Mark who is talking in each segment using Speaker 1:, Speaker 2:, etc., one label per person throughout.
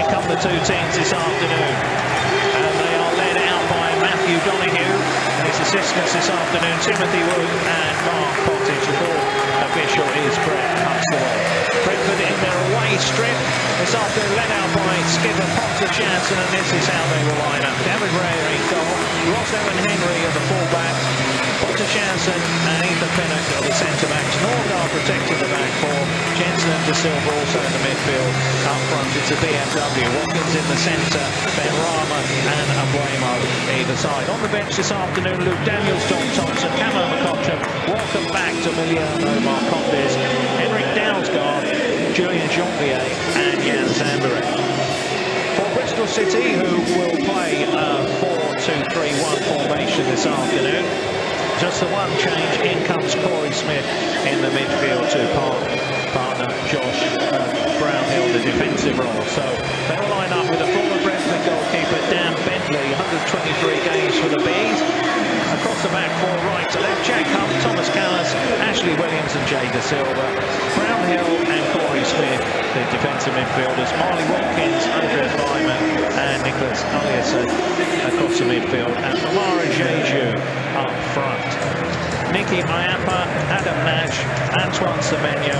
Speaker 1: come the two teams this afternoon. And they are led out by Matthew Donoghue and his assistants this afternoon, Timothy Wood and Mark Pottage. The fourth official is Brett Huxtable. Brentford in their away strip this afternoon, led out by skipper Pontus Janssen, and this is how they will line up. David Rea in goal, Ross Owen Henry at the fullback, Pontus Janssen and Ethan Pinnock are the centre-backs. Norgard protecting the back four, Jensen and De Silva also in the midfield. Up front it's a BMW, Watkins in the centre, Ben Rama and Abuemo either side. On the bench this afternoon, Luke Daniels, John Thompson, Camo McCutcheon, welcome back to Emiliano Marcondes, Henrik Dalsgaard, Julian Jonvier and Jan Zambarek. For Bristol City, who will play a 4-2-3-1 formation this afternoon, just the one change, in comes Corey Smith in the midfield to partner Josh Brownhill, the defensive role. So they will line up with a former Brentford goalkeeper, Dan Bentley, 123 games for the Bees. Across the back four, right to left, Jack Hunt, Thomas Callis, Ashley Williams and Jay De Silva. Brownhill and Corey Smith, the defensive midfielders. Marley Watkins, Andreas Lyman and Nicholas Aliasson across the midfield. And Famara Jeju up front. Nicky Mayapa, Adam Nash, Antoine Semenyo,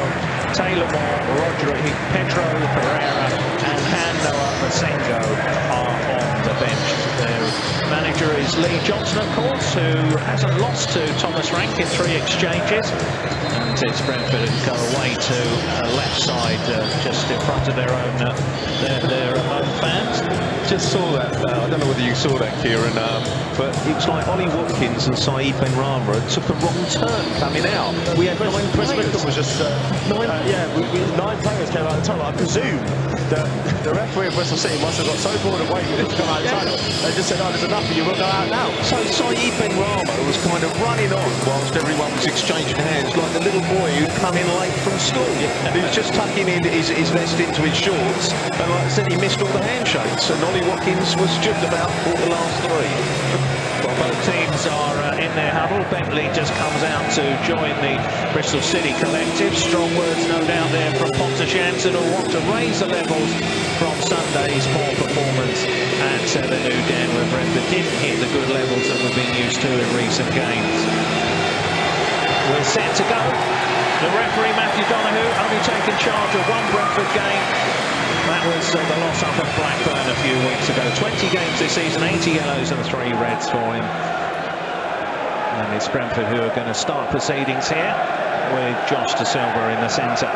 Speaker 1: Taylor Moore, Rodri, Pedro Pereira and Han Noah Masengo are on the bench. Their manager is Lee Johnson, of course, who hasn't lost to Thomas Rank in 3 exchanges. And it's Brentford who go away to left side, just in front of their own fans.
Speaker 2: Just saw that. I don't know whether you saw that, Kieran, but it was like Ollie Watkins and Saeed Benrahma took a wrong turn coming out. We had 9
Speaker 3: Chris
Speaker 2: players.
Speaker 3: Wickham was just 9 players came out of the tunnel. I presume that the referee of Bristol City must have got so bored of waiting for it to come out of the tunnel. They just said, oh, there's enough of you, we'll go out now.
Speaker 2: So Saeed Benrahma was kind of running on whilst everyone was exchanging hands, like the little boy who'd come in late from school. He was just tucking in his vest into his shorts, and like I said, he missed all the handshakes, and Ollie Watkins was just about caught the last 3.
Speaker 1: Well, both teams are in their huddle. Bentley just comes out to join the Bristol City collective. Strong words, no doubt, there from Pontus Janssen, who want to raise the levels from Sunday's poor performance at the new Den, where Brentford didn't hit the good levels that we've been used to in recent games. We're set to go. The referee, Matthew Donoghue, only taking charge of 1 Brentford game. That was the loss up at Blackburn a few weeks ago. 20 games this season, 80 yellows and 3 reds for him. And it's Brentford who are going to start proceedings here with Josh De Silva in the centre.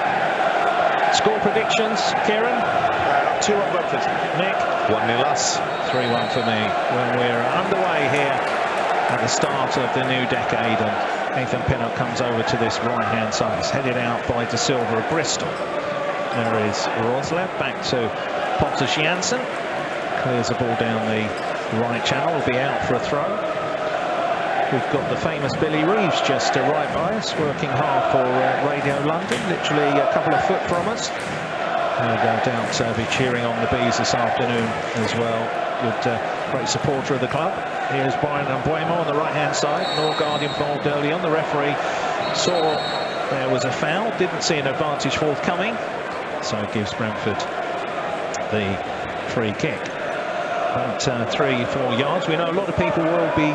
Speaker 1: Score predictions, Kieran?
Speaker 3: 2-1 Brentford.
Speaker 1: Nick?
Speaker 2: 1-0 us.
Speaker 1: 3-1 for me. When we're underway here at the start of the new decade, and Ethan Pinnock comes over to this right-hand side. It's headed out by De Silva of Bristol. There is Roslev, back to Pontus Janssen. Clears the ball down the right channel, will be out for a throw. We've got the famous Billy Reeves just right by us, working hard for Radio London, literally a couple of foot from us. No doubt be cheering on the Bees this afternoon as well. Good, great supporter of the club. Here's Brian Abuemo on the right-hand side. Norgard involved early on. The referee saw there was a foul, didn't see an advantage forthcoming. So it gives Brentford the free kick. About 3-4 yards. We know a lot of people will be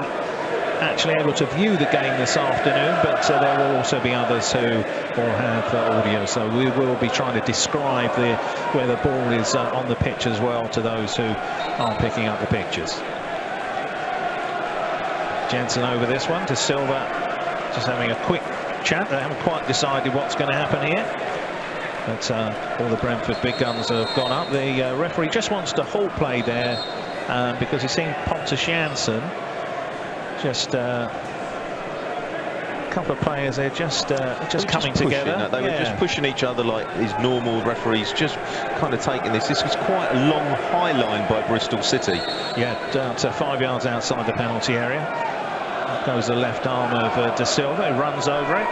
Speaker 1: actually able to view the game this afternoon, but there will also be others who will have audio. So we will be trying to describe where the ball is on the pitch as well to those who aren't picking up the pictures. Jensen over this one. De Silva just having a quick chat. They haven't quite decided what's going to happen here. But all the Brentford big guns have gone up. The referee just wants to halt play there because he's seen Pontus Janssen. Just a couple of players there just coming together.
Speaker 2: They were just pushing each other like these normal referees, just kind of taking this. This was quite a long high line by Bristol City.
Speaker 1: Yeah, down to 5 yards outside the penalty area. Up goes the left arm of De Silva, who runs over it.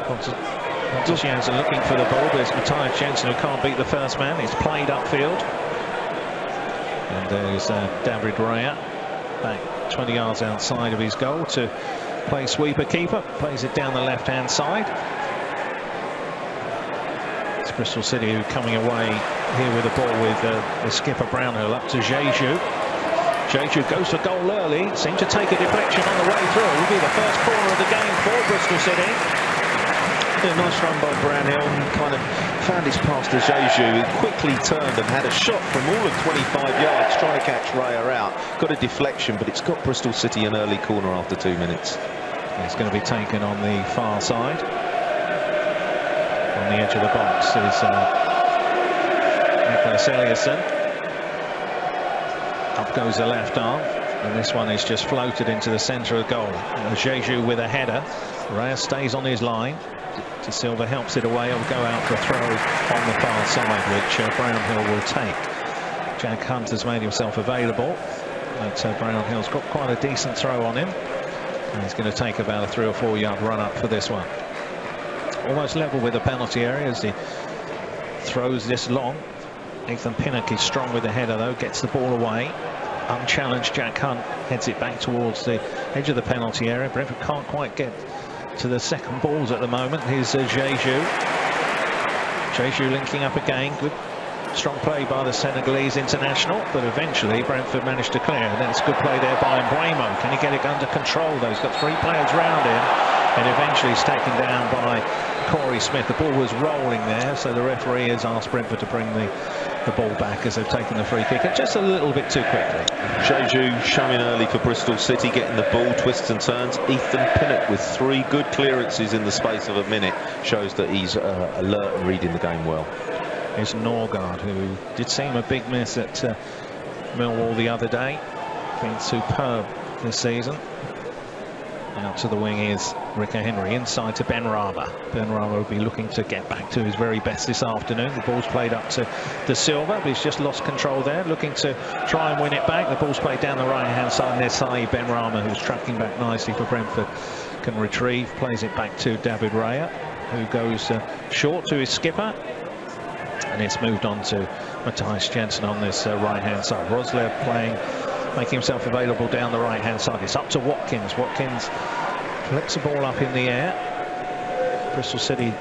Speaker 1: Pontus Janssen looking for the ball. There's Matthias Jensen, who can't beat the first man. He's played upfield. And there's David Rea, back 20 yards outside of his goal to play sweeper keeper. Plays it down the left-hand side. It's Bristol City, who coming away here with the ball with the skipper Brownhill up to Jeju. Jeju goes for goal early, seemed to take a deflection on the way through. It will be the first corner of the game for Bristol City.
Speaker 2: Yeah, nice run by Brownhill. He kind of found his pass to Jeju. He quickly turned and had a shot from all of 25 yards, trying to catch Raya out. Got a deflection, but it's got Bristol City an early corner after 2 minutes.
Speaker 1: It's going to be taken on the far side. On the edge of the box is Nicholas Eliasson. Up goes the left arm, and this one is just floated into the centre of goal. Jeju with a header. Raya stays on his line. De Silva helps it away. It'll go out for a throw on the far side, which Brownhill will take. Jack Hunt has made himself available, but Brownhill's got quite a decent throw on him. And he's going to take about a 3 or 4 yard run up for this one. Almost level with the penalty area as he throws this long. Nathan Pinnock is strong with the header though, gets the ball away. Unchallenged, Jack Hunt heads it back towards the edge of the penalty area. Brentford can't quite get to the second balls at the moment. Here's Jeju. Jeju linking up again. Good strong play by the Senegalese international, but eventually Brentford managed to clear. And that's good play there by Mbuemo. Can he get it under control though? He's got 3 players round him, and eventually he's taken down by Corey Smith. The ball was rolling there, so the referee has asked Brentford to bring the ball back as they've taken the free kick just a little bit too quickly.
Speaker 2: Jeju showing early for Bristol City, getting the ball, twists and turns. Ethan Pinnock with 3 good clearances in the space of a minute shows that he's alert and reading the game well.
Speaker 1: Here's Norgard, who did seem a big miss at Millwall the other day. Been superb this season. Out to the wing is Ricker Henry, inside to Ben Rama. Ben Rama will be looking to get back to his very best this afternoon. The ball's played up to De Silva, but he's just lost control there, looking to try and win it back. The ball's played down the right hand side, and there's Saeed Ben Rama, who's tracking back nicely for Brentford, can retrieve, plays it back to David Raya, who goes short to his skipper, and it's moved on to Matthias Jensen on this right hand side. Roslev playing, making himself available down the right hand side. It's up to Watkins. Watkins flicks the ball up in the air. Bristol City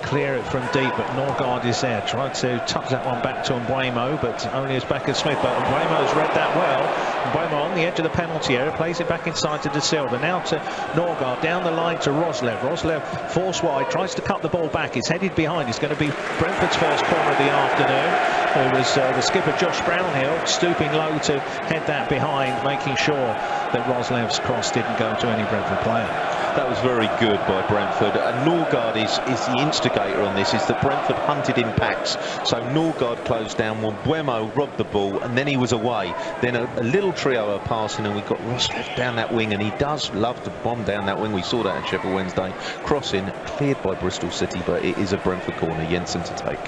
Speaker 1: clear it from deep, but Norgard is there. Tried to tuck that one back to Mbuemo, but only as back as Smith. But Mbuemo has read that well. Mbuemo on the edge of the penalty area, plays it back inside to De Silva. Now to Norgard, down the line to Roslev. Roslev force wide, tries to cut the ball back. He's headed behind. It's going to be Brentford's first corner of the afternoon. It was the skipper Josh Brownhill stooping low to head that behind, making sure that Roslev's cross didn't go to any Brentford player.
Speaker 2: That was very good by Brentford. And Norgard is the instigator on this, is that Brentford hunted in packs. So Norgard closed down, Mbuemo robbed the ball, and then he was away. Then a little trio are passing, and we've got Roslev down that wing, and he does love to bomb down that wing. We saw that at Sheffield Wednesday. Crossing, cleared by Bristol City, but it is a Brentford corner, Jensen to take.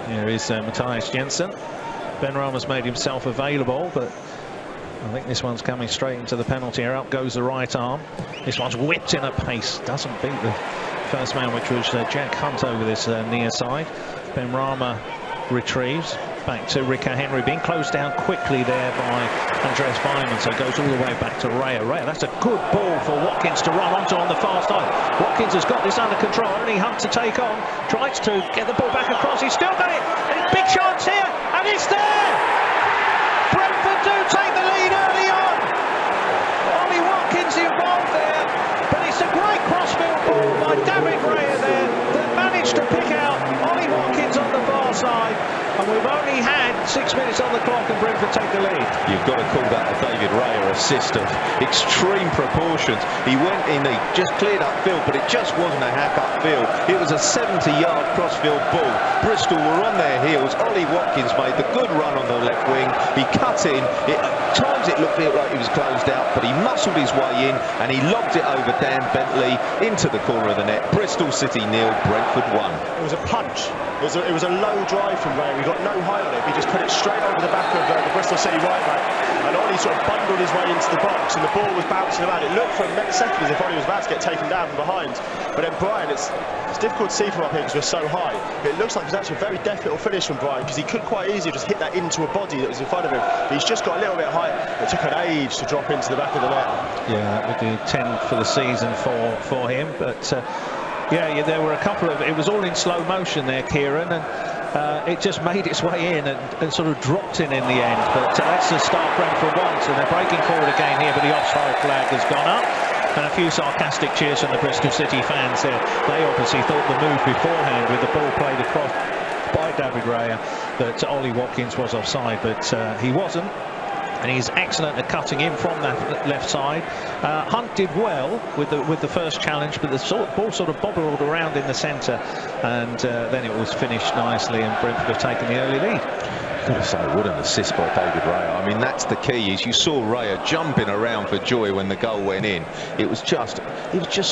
Speaker 1: Here is Matthias Jensen. Ben Rama's made himself available, but I think this one's coming straight into the penalty area. Up goes the right arm. This one's whipped in at pace. Doesn't beat the first man, which was Jack Hunt over this near side. Ben Rama retrieves. Back to Ricker Henry, being closed down quickly there by Andreas Weimann, so it goes all the way back to Raya. Raya, that's a good ball for Watkins to run onto on the far side. Watkins has got this under control, only Hunt to take on, tries to get the ball back across, he's still got it, and big chance here, and it's there! Brentford do take the lead early on. Ollie Watkins involved there, but it's a great crossfield ball by David Raya there that managed to pick out Ollie Watkins on the far side. And we've only had 6 minutes on the clock and Brentford take the lead.
Speaker 2: You've got to call that a David Raya assist of extreme proportions. He went in, he just cleared upfield, but it just wasn't a hack upfield. It was a 70-yard crossfield ball. Bristol were on their heels. Ollie Watkins made the good run on the left wing. He cut in. At times it looked like he was closed out, but he muscled his way in and he lobbed it over Dan Bentley into the corner of the net. Bristol City 0, Brentford 1.
Speaker 3: It was a punch. It was a low drive from Raya. He got no height on it. He just put it straight over the back of the Bristol City right back. And Ollie sort of bundled his way into the box, and the ball was bouncing around. It looked for a second as if Ollie was about to get taken down from behind. But then Brian, it's difficult to see from up here because we're so high. But it looks like it was actually a very deft little finish from Brian, because he could quite easily just hit that into a body that was in front of him. But he's just got a little bit high. It took an age to drop into the back of the net.
Speaker 1: Yeah, that would do 10 for the season for him, but Yeah, there were a couple of, it was all in slow motion there, Kieran, and it just made its way in and sort of dropped in the end. But that's the start Brentford wants, and they're breaking forward again here, but the offside flag has gone up. And a few sarcastic cheers from the Bristol City fans there. They obviously thought the move beforehand with the ball played across by David Raya that Ollie Watkins was offside, but he wasn't. And he's excellent at cutting in from that left side. Hunt did well with the first challenge, but the ball sort of bobbled around in the centre, and then it was finished nicely, and Brentford have taken the early lead.
Speaker 2: I've got to say, what an assist by David Raya. I mean, that's the key, is you saw Raya jumping around for joy when the goal went in. It was just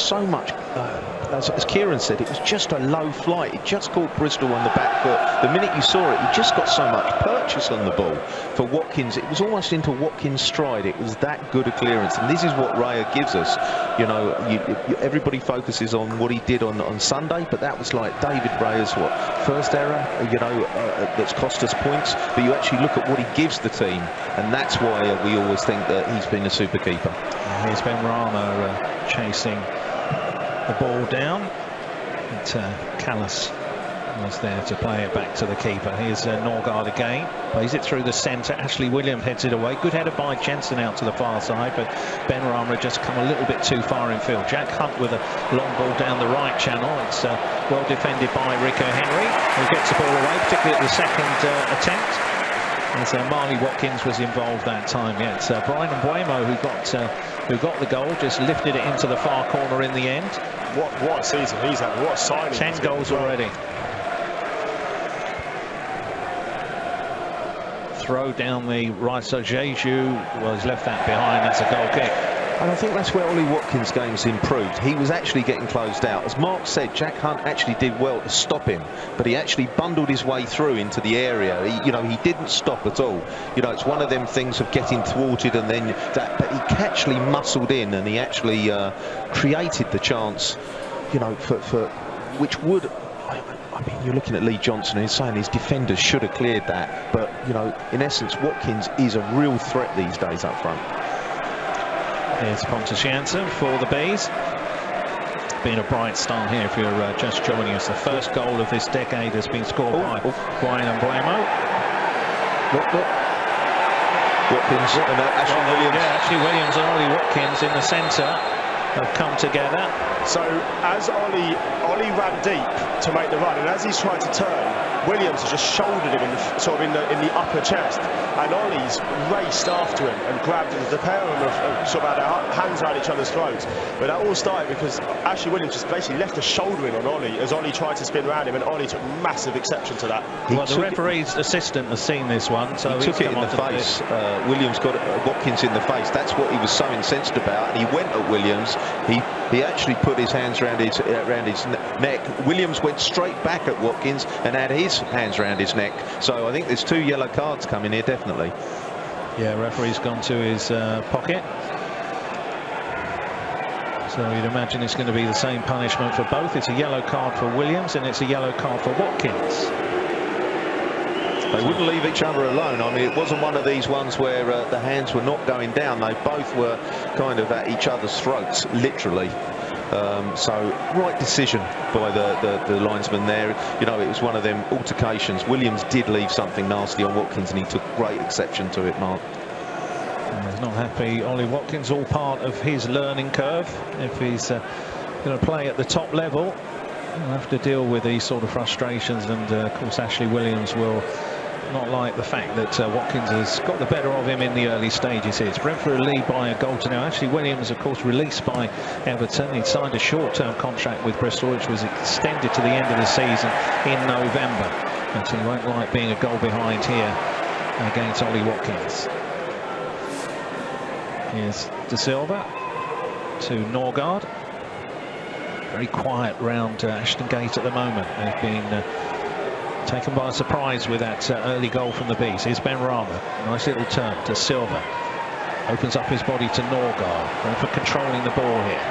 Speaker 2: so much, as Kieran said, it was just a low flight. It just caught Bristol on the back foot. The minute you saw it, he just got so much purchase on the ball. For Watkins, it was almost into Watkins' stride. It was that good a clearance, and this is what Raya gives us. You know, everybody focuses on what he did on Sunday, but that was like David Raya's first error, you know, that's cost us points. But you actually look at what he gives the team, and that's why we always think that he's been a super keeper.
Speaker 1: Here's Ben Rama chasing the ball down. Callis was there to play it back to the keeper. Here's Norgard again, plays it through the centre. Ashley Williams heads it away. Good header by Jensen out to the far side, but Ben Rama just come a little bit too far in field. Jack Hunt with a long ball down the right channel. It's well defended by Rico Henry, who gets the ball away, particularly at the second attempt. As Marley Watkins was involved that time. Yeah, it's Brian Mbuemo who got the goal, just lifted it into the far corner in the end.
Speaker 3: What a season he's had, what a signing.
Speaker 1: 10 goals already. Throw down the right, so Jeju, well, he's left that behind. That's a goal kick.
Speaker 2: And I think that's where Ollie Watkins' game's improved. He was actually getting closed out. As Mark said, Jack Hunt actually did well to stop him, but he actually bundled his way through into the area. He didn't stop at all. You know, it's one of them things of getting thwarted and then that, but he actually muscled in, and he actually created the chance, you know, for which would. I mean, you're looking at Lee Johnson and he's saying his defenders should have cleared that, but you know, in essence, Watkins is a real threat these days up front.
Speaker 1: Here's Pontus Janssen for the Bees. Been a bright start here if you're just joining us. The first goal of this decade has been scored by Brian Mbuemo.
Speaker 2: Look. Watkins and Ashley Williams.
Speaker 1: Yeah, Ashley Williams and Ollie Watkins in the centre have come together.
Speaker 3: So as Ollie ran deep to make the run, and as he's tried to turn, Williams has just shouldered him in the upper chest, and Ollie's raced after him and grabbed him. The pair of them have sort of had their hands around each other's throats. But that all started because Ashley Williams just basically left a shoulder in on Ollie as Ollie tried to spin around him, and Ollie took massive exception to that.
Speaker 1: Well, the referee's assistant has seen this one, so
Speaker 2: he took it in the face. Williams got Watkins in the face. That's what he was so incensed about, and he went at Williams. He actually put his hands around his neck. Williams went straight back at Watkins and had his hands around his neck. So I think there's 2 yellow cards coming here, definitely.
Speaker 1: Yeah, referee's gone to his pocket. So you'd imagine it's going to be the same punishment for both. It's a yellow card for Williams and it's a yellow card for Watkins.
Speaker 2: They wouldn't leave each other alone. I mean, it wasn't one of these ones where the hands were not going down. They both were kind of at each other's throats, literally. So right decision by the linesman there. You know, it was one of them altercations. Williams did leave something nasty on Watkins, and he took great exception to it, Mark.
Speaker 1: He's not happy. Ollie Watkins, all part of his learning curve. If he's going to play at the top level, he'll have to deal with these sort of frustrations, and of course Ashley Williams will not like the fact that Watkins has got the better of him in the early stages here. It's Brentford lead by a goal to now. Ashley Williams, of course, released by Everton. He'd signed a short-term contract with Bristol, which was extended to the end of the season in November. But he won't like being a goal behind here against Ollie Watkins. Here's De Silva to Norgard. Very quiet round Ashton Gate at the moment. They've been taken by surprise with that early goal from the Bees. Here's Ben Rama. Nice little turn to Silva. Opens up his body to Norgard. Brentford controlling the ball here.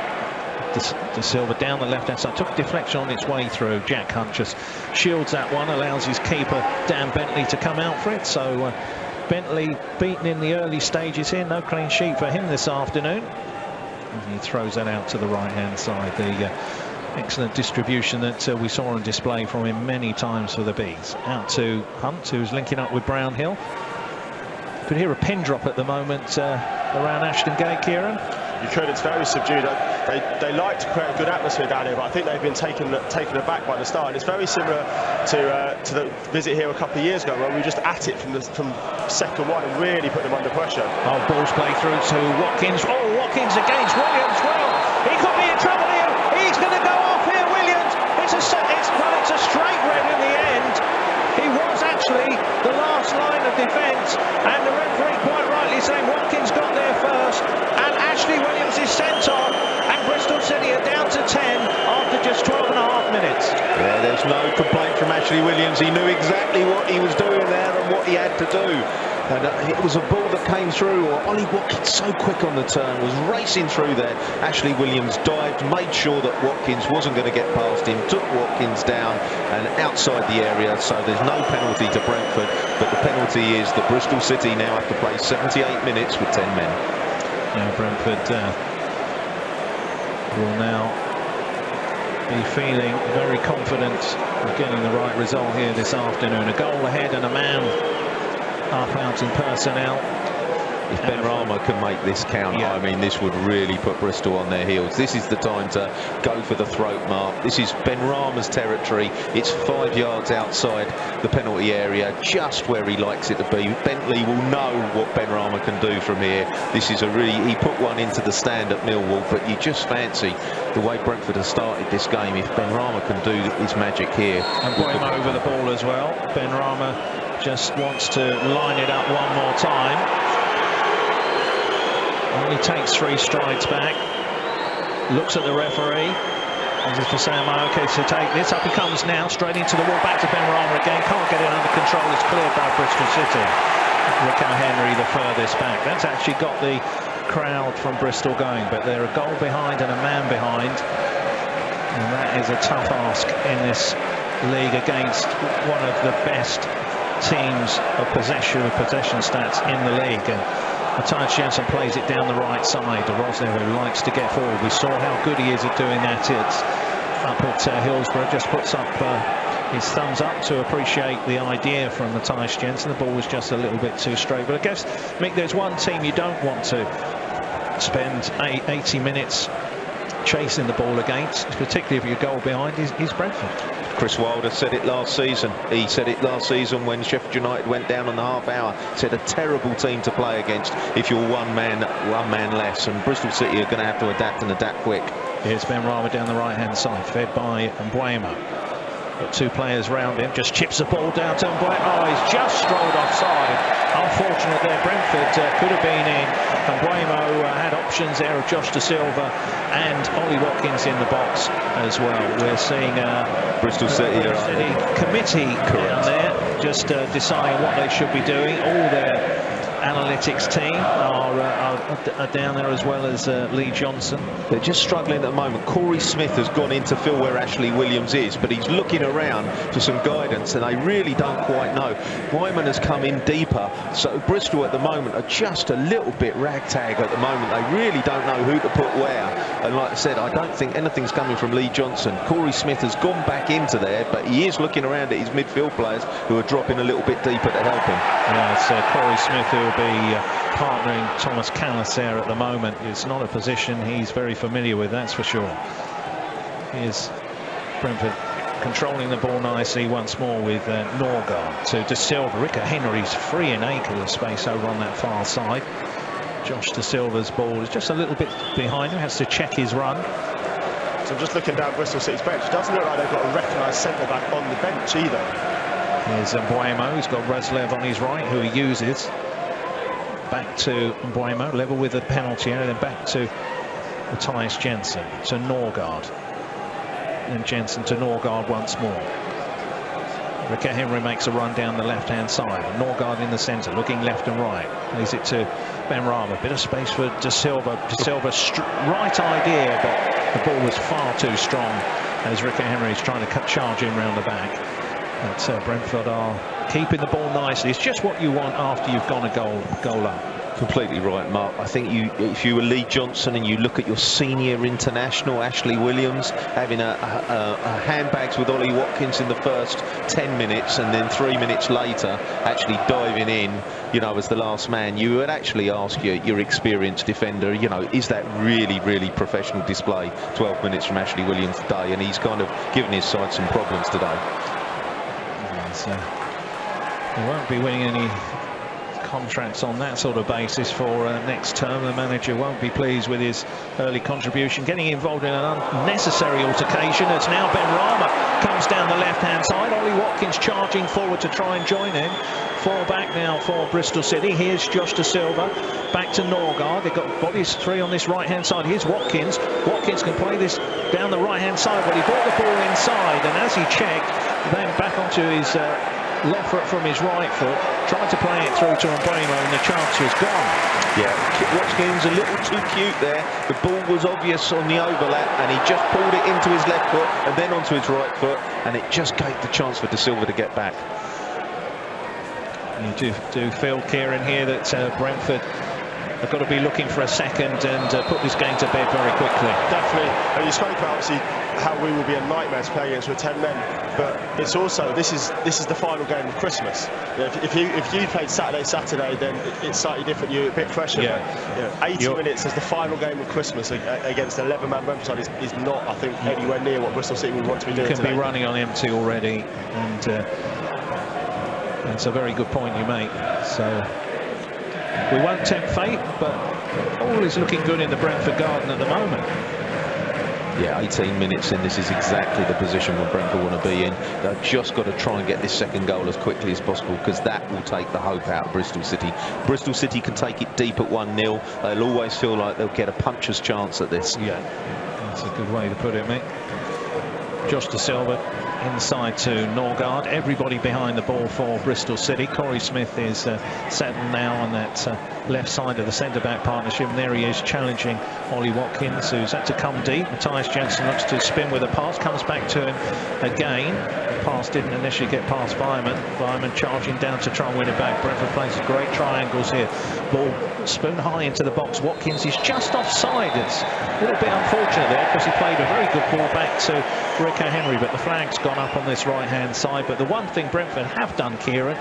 Speaker 1: De Silva down the left-hand side. Took a deflection on its way through. Jack Hunt just shields that one. Allows his keeper, Dan Bentley, to come out for it. So Bentley beaten in the early stages here. No clean sheet for him this afternoon. And he throws that out to the right-hand side. The Excellent distribution that we saw on display from him many times for the Bees. Out to Hunt, who's linking up with Brownhill. Could hear a pin drop at the moment around Ashton Gate, Kieran.
Speaker 3: You could. It's very subdued. They like to create a good atmosphere down here, but I think they've been taken aback by the start. And it's very similar to the visit here a couple of years ago, where we were just at it from second one and really put them under pressure.
Speaker 1: Oh, balls play through to Watkins. Oh, Watkins against Williams. Well, he could be in trouble here. He's going to go off here, Williams. It's a straight red in the end. He was actually the last line of defence, and the referee quite rightly saying Watkins got there first, and Ashley Williams is sent on, and Bristol City are down to 10 after just 12.5 minutes.
Speaker 2: Yeah, there's no complaint from Ashley Williams. He knew exactly what he was doing there and what he had to do. And it was a ball that came through. Ollie Watkins, so quick on the turn, was racing through there. Ashley Williams dived, made sure that Watkins wasn't going to get past him, took Watkins down and outside the area. So there's no penalty to Brentford, but the penalty is that Bristol City now have to play 78 minutes with 10 men.
Speaker 1: Yeah, Brentford will now be feeling very confident of getting the right result here this afternoon. A goal ahead and a man up out in personnel.
Speaker 2: If Ben Rama can make this count,
Speaker 1: yeah.
Speaker 2: I mean, this would really put Bristol on their heels. This is the time to go for the throat mark. This is Ben Rama's territory. It's 5 yards outside the penalty area, just where he likes it to be. Bentley will know what Ben Rama can do from here. This is he put one into the stand at Millwall, but you just fancy the way Brentford has started this game. If Ben Rama can do his magic here.
Speaker 1: And Boyma over the ball as well. Ben Rama just wants to line it up one more time. Only takes 3 strides back. Looks at the referee. As if to say, am I okay to take this? Up he comes now, straight into the wall, back to Ben Rama again. Can't get it under control. It's cleared by Bristol City. Rico Henry the furthest back. That's actually got the crowd from Bristol going, but they're a goal behind and a man behind. And that is a tough ask in this league against one of the best teams of possession stats in the league. And Matthias Jensen plays it down the right side. Rosner, who likes to get forward. We saw how good he is at doing that. It's up at Hillsborough. Just puts up his thumbs up to appreciate the idea from Matthias Jensen. The ball was just a little bit too straight. But I guess, Mick, there's one team you don't want to spend 80 minutes chasing the ball against, particularly if you're goal behind, is Brentford.
Speaker 2: Chris Wilder said it last season. He said it last season when Sheffield United went down on the half hour. Said a terrible team to play against if you're one man less. And Bristol City are going to have to adapt and adapt quick.
Speaker 1: Here's Ben Rama down the right-hand side, fed by Mbuemo. Got 2 players round him, just chips the ball down to Mbuemo. Oh, he's just strolled offside. Unfortunate there, Brentford could have been in. Mbuemo had options there of Josh Da Silva and Ollie Watkins in the box as well. We're seeing
Speaker 2: Bristol City
Speaker 1: committee down there, just deciding what they should be doing. All their analytics team are down there, as well as Lee Johnson.
Speaker 2: They're just struggling at the moment. Corey Smith has gone in to fill where Ashley Williams is, but he's looking around for some guidance and they really don't quite know. Wyman has come in deeper, so Bristol at the moment are just a little bit ragtag at the moment. They really don't know who to put where, and like I said, I don't think anything's coming from Lee Johnson. Corey Smith has gone back into there, but he is looking around at his midfield players who are dropping a little bit deeper to help him.
Speaker 1: Yeah, it's Corey Smith who will be partnering Thomas Callis there at the moment. It's not a position he's very familiar with, that's for sure. Here's Brentford controlling the ball nicely once more with Norgard to Da Silva. Rico Henry's free in acres of space over on that far side. Josh Da Silva's ball is just a little bit behind him, has to check his run.
Speaker 3: So I'm just looking down Bristol City's bench. It doesn't look like they've got a recognised centre-back on the bench either.
Speaker 1: Here's Mbuemo, who's got Reslev on his right, who he uses. Back to Mbuemo, level with the penalty area, then back to Matthias Jensen, to Norgard. And Jensen to Norgard once more. Rico Henry makes a run down the left-hand side. Norgard in the centre, looking left and right. Plays it to Ben Rama. Bit of space for Da Silva. Da Silva, right idea, but the ball was far too strong as Rico Henry is trying to charge in round the back. But Brentford are keeping the ball nicely. It's just what you want after you've gone a goal up.
Speaker 2: Completely right, Mark. I think if you were Lee Johnson and you look at your senior international, Ashley Williams, having a handbags with Ollie Watkins in the first 10 minutes and then 3 minutes later actually diving in, you know, as the last man, you would actually ask your experienced defender, you know, is that really professional display? 12 minutes from Ashley Williams today, and he's kind of given his side some problems today.
Speaker 1: So he won't be winning any contracts on that sort of basis for next term. The manager won't be pleased with his early contribution, getting involved in an unnecessary altercation. It's now Ben Rama comes down the left-hand side. Ollie Watkins charging forward to try and join in. Four back now for Bristol City. Here's Josh De Silva back to Norgard. They've got bodies three on this right-hand side. Here's Watkins. Watkins can play this down the right-hand side, but he brought the ball inside, and as he checked, then back onto his left foot from his right foot, tried to play it through to Mbuemo, and the chance was gone.
Speaker 2: Yeah, Watkins a little too cute there. The ball was obvious on the overlap, and he just pulled it into his left foot and then onto his right foot, and it just gave the chance for De Silva to get back.
Speaker 1: You do feel, Kieran, here that Brentford have got to be looking for a second and put this game to bed very quickly.
Speaker 3: Definitely. And you spoke about obviously how we will be a nightmare to play against with 10 men, but it's also this is the final game of Christmas. You know, if you played Saturday, then it's slightly different. You're a bit fresher.
Speaker 1: Yeah.
Speaker 3: But, you know, 80 minutes as the final game of Christmas against an 11-man Brentford side is not, I think, anywhere near what Bristol City would want to be doing.
Speaker 1: You can be running on empty already, and it's a very good point you make. So we won't tempt fate, but all is looking good in the Brentford garden at the moment.
Speaker 2: Yeah, 18 minutes in, this is exactly the position where Brentford want to be in. They've just got to try and get this second goal as quickly as possible, because that will take the hope out of Bristol City. Bristol City can take it deep at 1-0. They'll always feel like they'll get a puncher's chance at this.
Speaker 1: Yeah, that's a good way to put it, mate. Josh De Silva inside to Norgard. Everybody behind the ball for Bristol City. Corey Smith is settled now on that left side of the centre-back partnership, and there he is challenging Ollie Watkins, who's had to come deep. Matthias Jensen looks to spin with a pass, comes back to him again. The pass didn't initially get past Vyman. Vyman charging down to try and win it back. Brentford plays great triangles here. Ball spoon high into the box. Watkins is just offside. It's a little bit unfortunate there, because he played a very good ball back to Rico Henry, but the flag's gone up on this right-hand side. But the one thing Brentford have done, Kieran,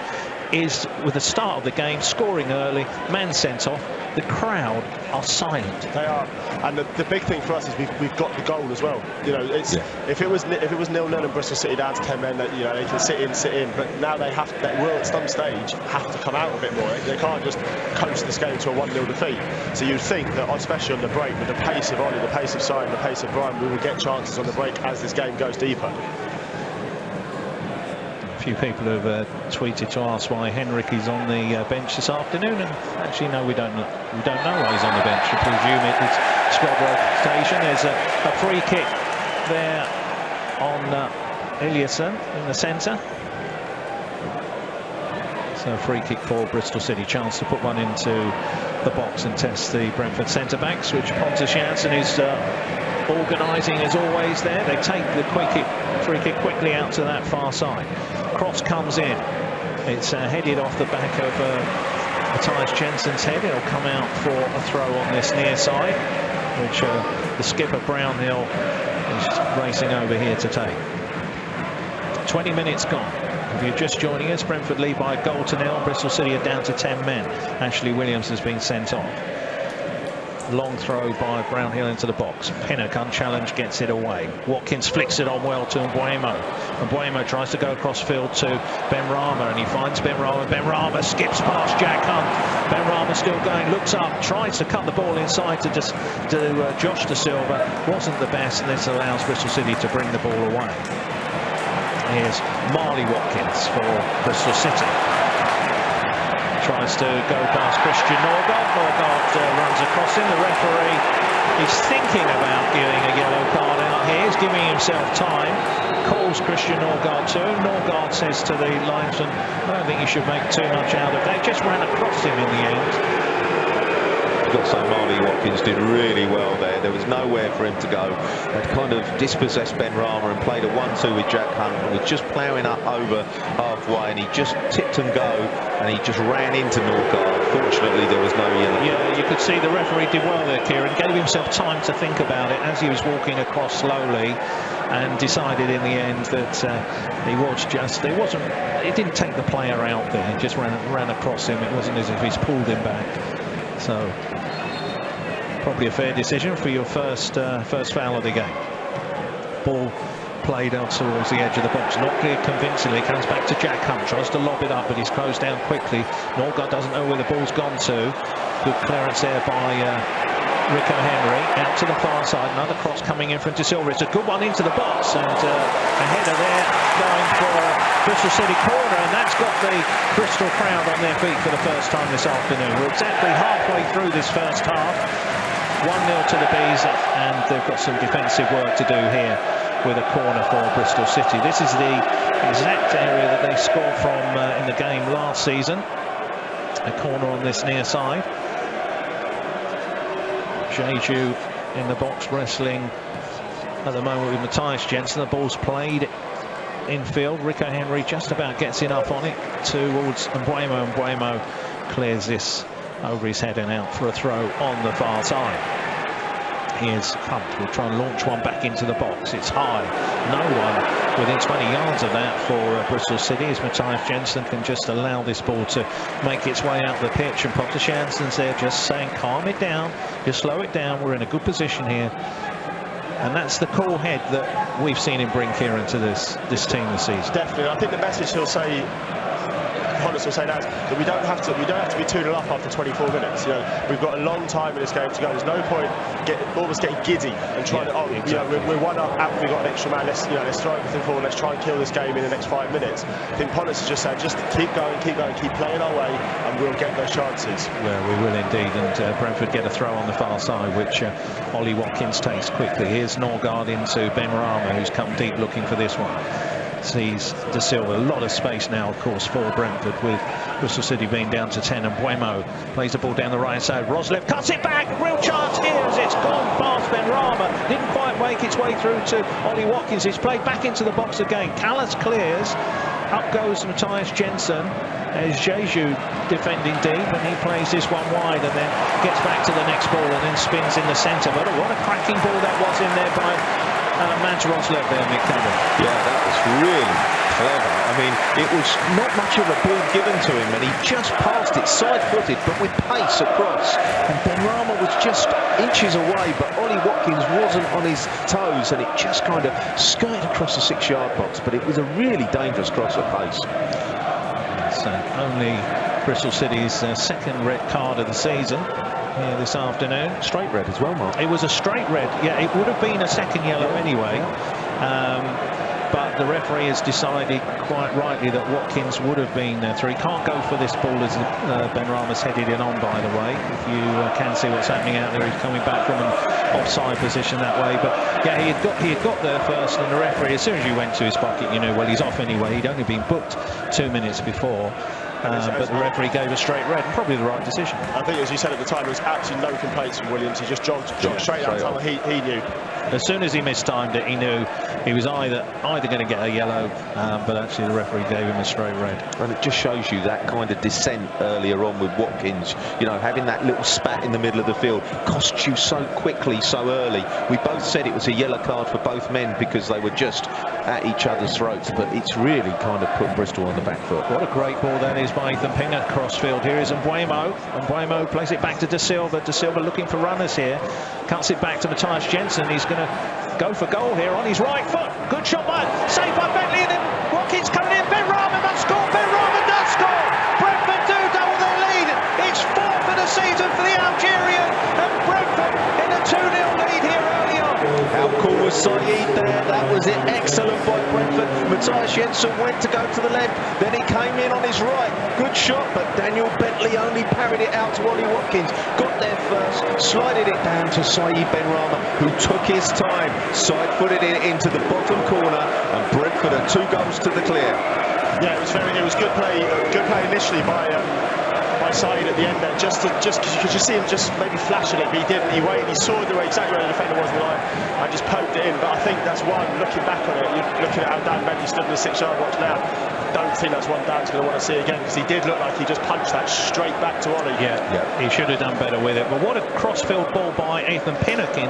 Speaker 1: is with the start of the game, scoring early, man sent off, the crowd are silent.
Speaker 3: They are, and the big thing for us is we've got the goal as well. You know, it's if it was 0-0 and Bristol City down to 10 men, that, you know, they can sit in, but now they will at some stage have to come out a bit more. They can't just coast this game to a 1-0 defeat. So you'd think that, especially on the break, with the pace of Ollie, the pace of Simon, the pace of Brian, we will get chances on the break as this game goes deeper.
Speaker 1: A few people have tweeted to ask why Henrik is on the bench this afternoon, and actually no, we don't know why he's on the bench. We presume it is squad rotation. There's a free kick there on Eliasson in the centre. So a free kick for Bristol City, chance to put one into the box and test the Brentford centre-backs, which Pontus Jansson is organising as always there. They take the free kick quickly out to that far side. Cross comes in. It's headed off the back of Matthias Jensen's head. It'll come out for a throw on this near side, which the skipper Brownhill is racing over here to take. 20 minutes gone. If you're just joining us, Brentford lead by a goal to 0. Bristol City are down to 10 men. Ashley Williams has been sent off. Long throw by Brownhill into the box. Pinnock, unchallenged, gets it away. Watkins flicks it on well to Mbuemo. Mbuemo tries to go across field to Ben Rama, and he finds Ben Rama. Ben Rama skips past Jack Hunt. Ben Rama still going, looks up, tries to cut the ball inside to Josh De Silva. Wasn't the best, and this allows Bristol City to bring the ball away. Here's Marley Watkins for Bristol City. Tries to go past Christian Norgard. Norgard runs across him. The referee is thinking about giving a yellow card out here. He's giving himself time. Calls Christian Norgard to him. Norgard says to the linesman, I don't think you should make too much out of that. Just ran across him in the end.
Speaker 2: You've got to say Ollie Watkins did really well there. There was nowhere for him to go. They'd kind of dispossessed Ben Rama and played a 1-2 with Jack Hunt, and was just ploughing up over halfway, and he just tipped and go, and he just ran into Norgard. Fortunately, there was no yellow.
Speaker 1: Yeah, you could see the referee did well there, Kieran. Gave himself time to think about it as he was walking across slowly, and decided in the end that he was just, he didn't take the player out there, he just ran across him. It wasn't as if he's pulled him back. So probably a fair decision for your first foul of the game. Ball played out towards the edge of the box, not clear convincingly. Comes back to Jack Hunt, tries to lob it up, but he's closed down quickly. Norgard doesn't know where the ball's gone to. Good clearance there by Rico Henry, out to the far side. Another cross coming in from De Silva. It's a good one into the box, and a header there going for Bristol City corner, and that's got the Bristol crowd on their feet for the first time this afternoon. We're exactly halfway through this first half. 1-0 to the Bees, and they've got some defensive work to do here with a corner for Bristol City. This is the exact area that they scored from in the game last season. A corner on this near side. Jeju in the box wrestling at the moment with Matthias Jensen. The ball's played infield. Rico Henry just about gets enough on it towards Mbeumo, and Mbeumo clears this over his head and out for a throw on the far side. Here's Hunt, will try and launch one back into the box. It's high, no one within 20 yards of that for Bristol City, as Matthias Jensen can just allow this ball to make its way out the pitch, and Potter Jansen's there just saying calm it down, just slow it down, we're in a good position here. And that's the cool head that we've seen him bring Kieran to this team this season.
Speaker 3: Definitely. I think the message he'll say, Hollis will say that we don't have to be 2-0 up after 24 minutes. You know, we've got a long time in this game to go. There's no point almost getting giddy and trying to. Exactly. You know, we're 1 up, and we've got an extra man. Let's throw everything forward. Let's try and kill this game in the next 5 minutes. I think Hollis has just said, just keep going, keep playing our way, and we'll get those chances.
Speaker 1: Well, we will indeed. And Brentford get a throw on the far side, which Ollie Watkins takes quickly. Here's Norgard into Ben Rama, who's come deep looking for this one. Sees De Silva, a lot of space now, of course, for Brentford, with Bristol City being down to 10, and Mbeumo plays the ball down the right side. Roslev cuts it back, real chance here as it's gone past Ben Rama, didn't quite make its way through to Ollie Watkins. It's played back into the box again. Callas clears, up goes Matthias Jensen as Jeju defending deep, and he plays this one wide and then gets back to the next ball and then spins in the centre. But what a cracking ball that was in there by Matt Roslev there, Mick Campbell.
Speaker 2: Yeah, that was really clever. I mean, it was not much of a ball given to him, and he just passed it side-footed, but with pace across. And Ben Rama was just inches away, but Ollie Watkins wasn't on his toes, and it just kind of skirted across the 6-yard box. But it was a really dangerous cross at pace.
Speaker 1: It's only Bristol City's second red card of the season here this afternoon.
Speaker 2: Straight red as well, Mark.
Speaker 1: It was a straight red. Yeah, it would have been a second yellow anyway. But the referee has decided quite rightly that Watkins would have been through. He can't go for this ball as Ben Rama's headed in on, by the way. If you can see what's happening out there, he's coming back from an offside position that way. But yeah, he had got there first, and the referee, as soon as you went to his pocket, you knew, well, he's off anyway. He'd only been booked 2 minutes before. But the referee gave a straight red, and probably the right decision. I
Speaker 3: think, as you said at the time, there was absolutely no complaints from Williams. He just jogged straight out time. He knew.
Speaker 1: As soon as he mistimed it, he knew he was either going to get a yellow, but actually the referee gave him a straight red.
Speaker 2: And it just shows you that kind of descent earlier on with Watkins. You know, having that little spat in the middle of the field costs you so quickly, so early. We both said it was a yellow card for both men because they were just at each other's throats, but it's really kind of put Bristol on the back foot.
Speaker 1: What a great ball that is by Ethan Ping at crossfield. Here is Mbeumo. Mbeumo plays it back to De Silva. De Silva looking for runners here. Cuts it back to Matthias Jensen. He's going to go for goal here on his right foot. Good shot by, saved by Bentley, and then Watkins coming in. Ben Rama must score. Ben Rama does score. Brentford do double their lead. It's 4th for the season for the Algerian, and Brentford in a 2-0 lead here early on.
Speaker 2: How cool was Saeed there? That was it. Excellent by Brentford. Matthias Jensen went to go to the left, then he came in on his right. Good shot, but Daniel Bentley only parried it out to Ollie Watkins. Got there first, slided it down to Saeed Ben Rama, who took his time, side-footed it into the bottom corner, and Brentford are 2 goals to the clear.
Speaker 3: Yeah, it was good play initially by by side at the end there, just because you could just see him just maybe flashing it, but he didn't. He waited, he saw exactly where the defender was in the line and just poked it in. But I think that's one, looking back on it, you're looking at how Dan Bentley stood in the 6-yard box now. Don't think that's one Dan's going to want to see again, because he did look like he just punched that straight back to Ollie.
Speaker 1: Yeah, he should have done better with it. But what a crossfield ball by Ethan Pinnock in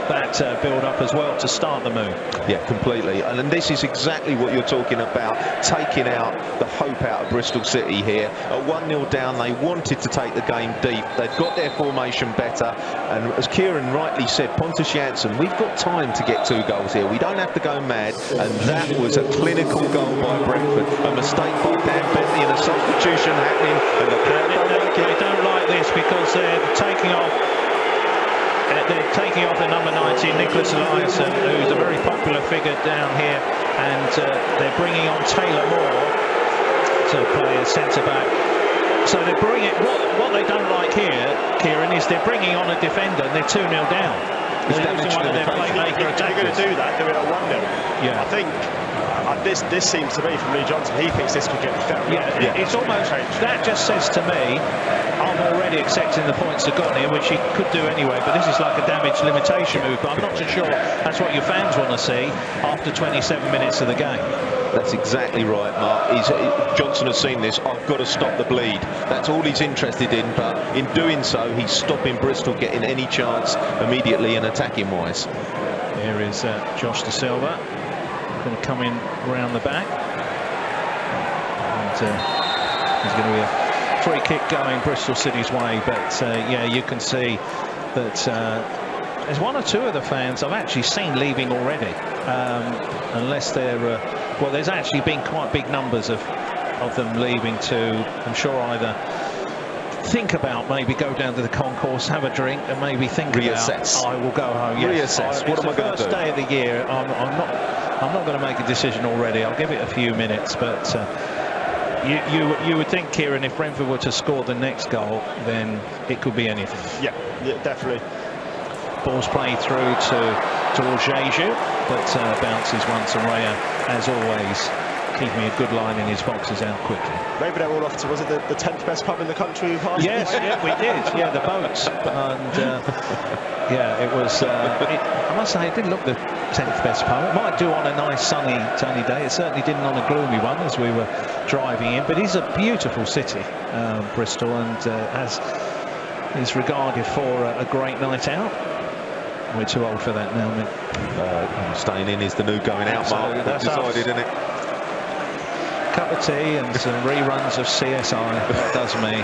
Speaker 1: that build-up as well to start the move.
Speaker 2: Yeah, completely. And this is exactly what you're talking about, taking out the hope out of Bristol City here. At 1-0 down, they wanted to take the game deep. They've got their formation better. And as Kieran rightly said, Pontus Jansson, we've got time to get 2 goals here. We don't have to go mad. And that was a clinical goal by Brentford. A mistake by Dan Bentley and a substitution happening. And the crowd
Speaker 1: they don't like this because they're taking off. They're taking off the number 19, Nicholas Eliasson, who's a very popular figure down here, and they're bringing on Taylor Moore to play as centre-back. So they're bringing what they don't like here, Kieran, is they're bringing on a defender and they're 2-0 down. They're losing one of their playmaker attackers.
Speaker 3: They're going to do that, do it at 1-0.
Speaker 1: Yeah.
Speaker 3: I think this seems to be from Lee Johnson. He thinks this could get very.
Speaker 1: Yeah, it's almost that just says to me, I'm already accepting the points they've got here, which he could do anyway. But this is like a damage limitation move. But I'm not so sure that's what your fans want to see after 27 minutes of the game.
Speaker 2: That's exactly right, Mark. Johnson has seen this. I've got to stop the bleed. That's all he's interested in. But in doing so, he's stopping Bristol getting any chance immediately and attacking wise.
Speaker 1: Here is Josh Da Silva. Going to come in round the back, and there's going to be a free kick going Bristol City's way. But yeah, you can see that there's 1 or 2 of the fans I've actually seen leaving already, unless they're well, there's actually been quite big numbers of them leaving to, I'm sure, either think about maybe go down to the concourse, have a drink, and maybe think
Speaker 2: reassess.
Speaker 1: about I will go home. Yes,
Speaker 2: reassess. What am I going to do?
Speaker 1: First day of the year. I'm not going to make a decision already. I'll give it a few minutes, but you would think, Kieran, if Brentford were to score the next goal, then it could be anything.
Speaker 3: Yeah, definitely.
Speaker 1: Ball's played through to Jeju, but bounces once, and Raya, as always, keeping a good line in his boxes out quickly.
Speaker 3: Maybe they're all off to, was it the 10th best pub in the country?
Speaker 1: Yes, yeah, we did. Yeah, the boats. And yeah, it was, I must say, it didn't look the 10th best pub. It might do on a nice sunny day. It certainly didn't on a gloomy one as we were driving in. But it's a beautiful city, Bristol, and is regarded for a great night out. We're too old for that now, mate.
Speaker 2: Staying in is the new going out, Mark. That's decided, isn't it?
Speaker 1: Cup of tea and some reruns of CSI. That does me.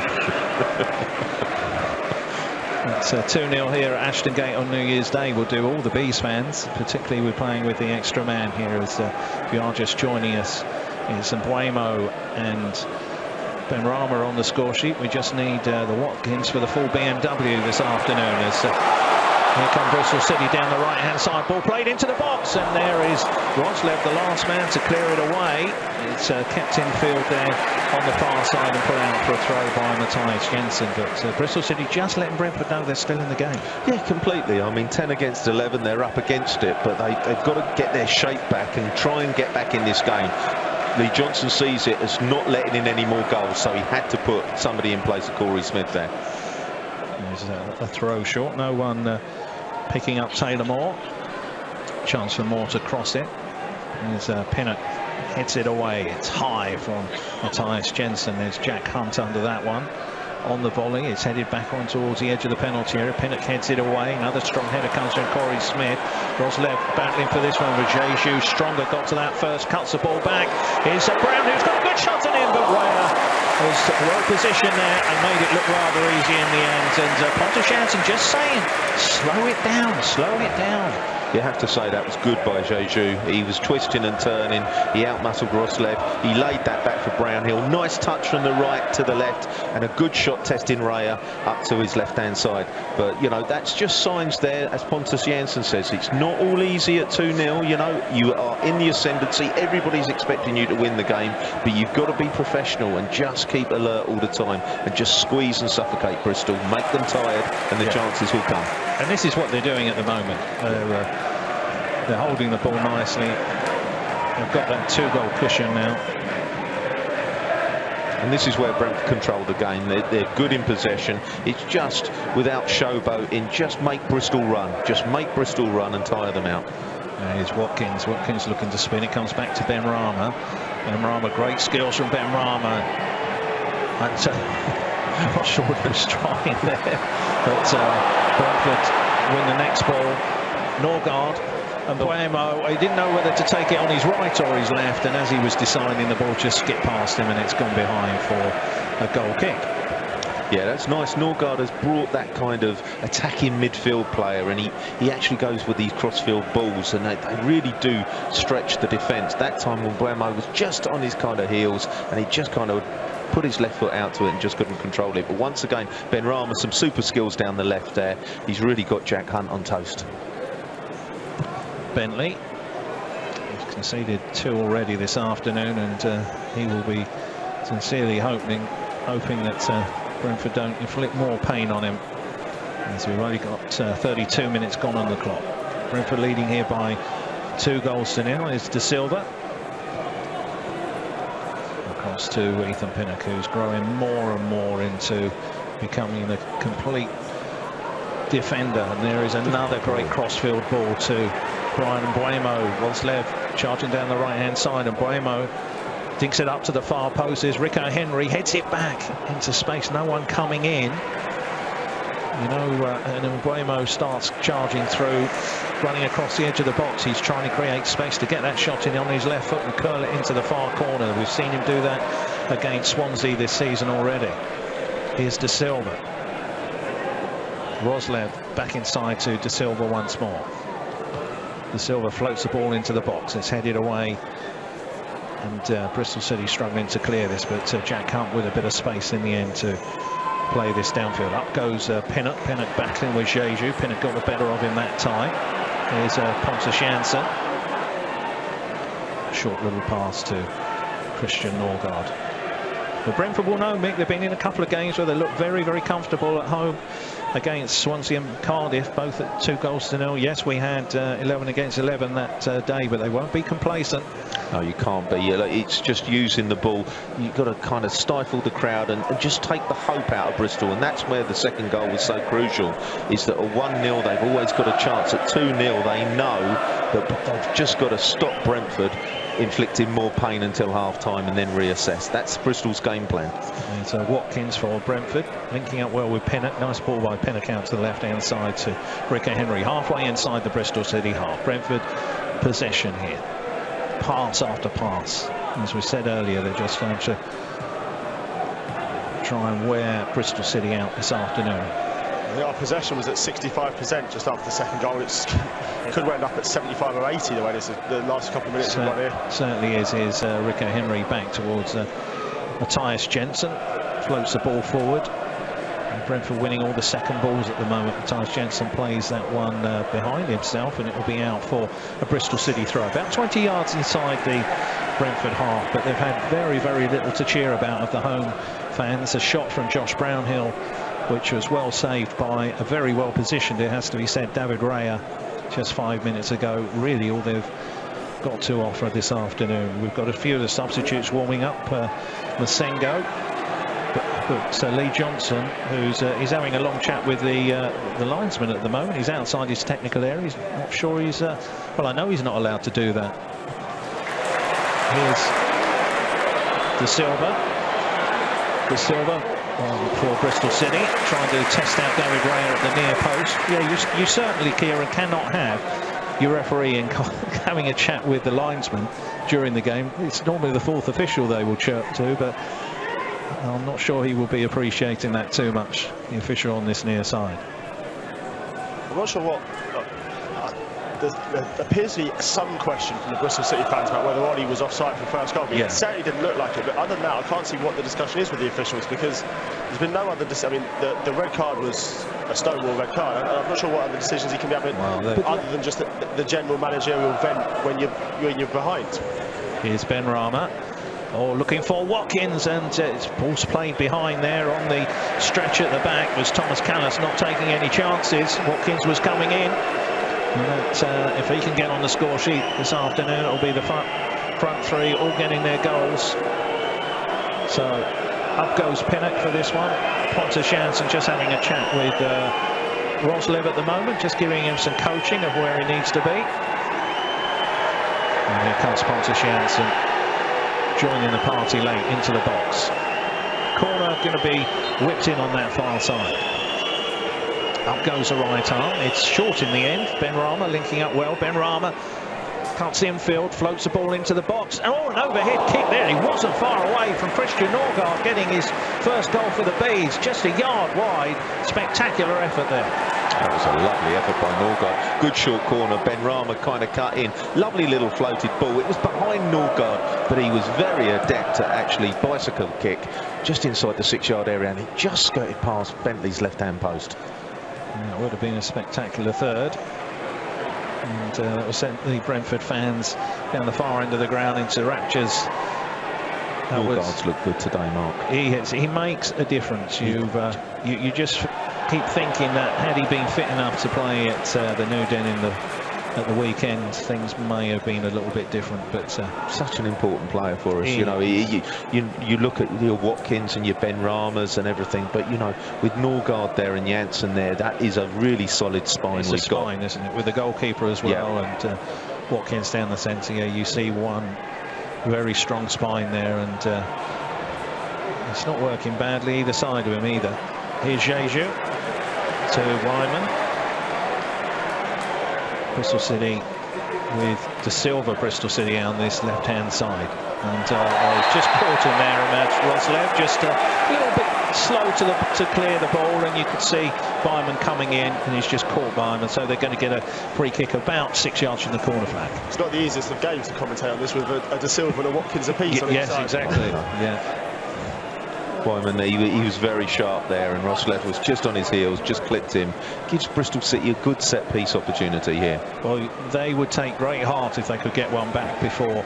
Speaker 1: It's 2-0 here at Ashton Gate on New Year's Day. We'll do all the Bees fans, particularly we're playing with the extra man here as if you are just joining us. It's Mbuemo and Benrahma on the score sheet. We just need the Watkins for the full BMW this afternoon as here come Bristol City down the right-hand side. Ball played into the box, and there is Roslev, the last man to clear it away. It's kept in field there on the far side and put out for a throw by Matthijs Jensen. But Bristol City just letting Brentford know they're still in the game.
Speaker 2: Yeah, completely. I mean, 10 against 11, they're up against it, but they've got to get their shape back and try and get back in this game. Lee Johnson sees it as not letting in any more goals, so he had to put somebody in place of Corey Smith there.
Speaker 1: There's a throw short. No one picking up Taylor Moore. Chance for Moore to cross it. There's Pinnock hits it away. It's high from Matthijs Jensen. There's Jack Hunt under that one. On the volley, it's headed back on towards the edge of the penalty area. Pinnock heads it away. Another strong header comes from Corey Smith. Roslev battling for this one with Jeju. Stronger got to that first, cuts the ball back. Here's Brown, who's got a good shot on him, but Raya was well positioned there and made it look rather easy in the end. And Pontus Jansson just saying, slow it down, slow it down.
Speaker 2: You have to say that was good by Jeju. He was twisting and turning. He outmuscled Roslev. He laid that back for Brownhill. Nice touch from the right to the left, and a good shot testing Raya up to his left-hand side. But, you know, that's just signs there, as Pontus Jansson says. It's not all easy at 2-0. You know, you are in the ascendancy. Everybody's expecting you to win the game, but you've got to be professional and just keep alert all the time and just squeeze and suffocate Bristol. Make them tired, and the chances will come.
Speaker 1: And this is what they're doing at the moment. They're holding the ball nicely. They've got that 2-goal cushion now.
Speaker 2: And this is where Brentford control the game. They're good in possession. It's just without showboating, just make Bristol run. Just make Bristol run and tire them out.
Speaker 1: Here's Watkins. Watkins looking to spin. It comes back to Ben Rama. Ben Rama, great skills from Ben Rama. I'm not sure what he was trying there. But Brentford win the next ball. Norgard and Buemo, he didn't know whether to take it on his right or his left, and as he was deciding, the ball just skipped past him and it's gone behind for a goal kick.
Speaker 2: Yeah, that's nice. Norgard has brought that kind of attacking midfield player, and he actually goes with these crossfield balls, and they really do stretch the defence. That time when Buemo was just on his kind of heels, and he just kind of put his left foot out to it and just couldn't control it. But once again, Ben Rama, some super skills down the left there. He's really got Jack Hunt on toast.
Speaker 1: Bentley, he's conceded 2 already this afternoon, and he will be sincerely hoping that Brentford don't inflict more pain on him, as we've only got 32 minutes gone on the clock. Brentford leading here by 2-0. Is De Silva across to Ethan Pinnock, who's growing more and more into becoming a complete defender. And there is another great crossfield ball to Brian Buemo. Wolfslev charging down the right hand side, and Buemo dinks it up to the far post. Is Rico Henry, heads it back into space, no one coming in, you know, and then Buemo starts charging through, running across the edge of the box. He's trying to create space to get that shot in on his left foot and curl it into the far corner. We've seen him do that against Swansea this season already. Here's De Silva. Roslev back inside to De Silva once more. De Silva floats the ball into the box. It's headed away, and Bristol City struggling to clear this, but Jack Hunt with a bit of space in the end to play this downfield. Up goes Pinnock. Pinnock battling with Jeju. Pinnock got the better of him that time. Here's Pontus Jansson. Short little pass to Christian Norgard. But Brentford will know, Mick, they've been in a couple of games where they look very, very comfortable at home against Swansea and Cardiff, both at 2-0. Yes, we had 11 against 11 that day, but they won't be complacent.
Speaker 2: No, you can't be. It's just using the ball. You've got to kind of stifle the crowd and just take the hope out of Bristol, and that's where the second goal was so crucial, is that at 1-0 they've always got a chance. At 2-0 they know that they've just got to stop Brentford inflicting more pain until half-time and then reassess. That's Bristol's game plan.
Speaker 1: And so Watkins for Brentford, linking up well with Pinnock. Nice ball by Pinnock out to the left-hand side to Rico Henry, halfway inside the Bristol City half. Brentford possession here. Pass after pass. As we said earlier, they're just going to try and wear Bristol City out this afternoon.
Speaker 3: Our possession was at 65% just after the second goal. It could end up at 75 or 80 the way this is the last couple of minutes we've got here.
Speaker 1: Certainly is. Here's Rico Henry back towards Matthias Jensen. Floats the ball forward. And Brentford winning all the second balls at the moment. Matthias Jensen plays that one behind himself, and it will be out for a Bristol City throw. About 20 yards inside the Brentford half, but they've had very, very little to cheer about of the home fans. A shot from Josh Brownhill, which was well saved by a very well positioned, it has to be said, David Raya just 5 minutes ago. Really all they've got to offer this afternoon. We've got a few of the substitutes warming up. Masengo, but Lee Johnson, who's he's having a long chat with the linesman at the moment. He's outside his technical area. He's not sure he's well, I know he's not allowed to do that. Here's De Silva for Bristol City, trying to test out David Raya at the near post. Yeah, you certainly, Kieran, cannot have your referee having a chat with the linesman during the game. It's normally the fourth official they will chirp to, but I'm not sure he will be appreciating that too much, the official on this near side.
Speaker 3: I'm not sure what... there appears to be some question from the Bristol City fans about whether Ollie was offside for the first goal. It certainly didn't look like it, but other than that, I can't see what the discussion is with the officials, because there's been no other... I mean, the red card was a stonewall red card, and I'm not sure what other decisions he can be having, other than just the general managerial vent when you're behind.
Speaker 1: Here's Ben Rama. Looking for Watkins, and it's ball's played behind there on the stretch at the back. Was Thomas Callas not taking any chances. Watkins was coming in. And if he can get on the score sheet this afternoon, it'll be the front three all getting their goals. So Up goes Pinnock for this one. Pontus Jansson just having a chat with Roslev at the moment, just giving him some coaching of where he needs to be. And here comes Pontus Jansson joining the party late into the box. Corner going to be whipped in on that far side. Up goes the right arm. It's short in the end. Ben Rama linking up well. Ben Rama can't see him field, floats the ball into the box. Oh, an overhead kick there. He wasn't far away from Christian Norgard getting his first goal for the Bees. Just a yard wide. Spectacular effort there.
Speaker 2: That was a lovely effort by Norgard. Good short corner. Ben Rama kind of cut in. Lovely little floated ball. It was behind Norgard, but he was very adept at actually bicycle kick just inside the 6-yard area, and it just skirted past Bentley's left-hand post.
Speaker 1: Yeah, it would have been a spectacular third. And that was sent the Brentford fans down the far end of the ground into raptures.
Speaker 2: Norgard's looked good today, Mark.
Speaker 1: He makes a difference. You just keep thinking that had he been fit enough to play at the New Den at the weekend, things may have been a little bit different. But
Speaker 2: such an important player for us. You know, you look at your Watkins and your Ben Ramas and everything, but you know, with Norgard there and Janssen there, that is a really solid spine.
Speaker 1: It's a spine, isn't it? With the goalkeeper as well, and Watkins down the centre. Yeah, you see one very strong spine there, and it's not working badly either side of him either. Here's Jeju to Wyman. Bristol City with De Silva, Bristol City on this left-hand side. And just caught him there, and that's Roslev just a little bit slow to clear the ball, and you could see Byman coming in, and he's just caught Byman, so they're going to get a free kick about 6 yards from the corner flag.
Speaker 3: It's not the easiest of games to commentate on this with a De Silva and a Watkins apiece on each side.
Speaker 1: Yes, exactly. Yeah.
Speaker 2: Wyman, he was very sharp there, and Roslev was just on his heels, just clipped him. Gives Bristol City a good set-piece opportunity here.
Speaker 1: Well, they would take great heart if they could get one back before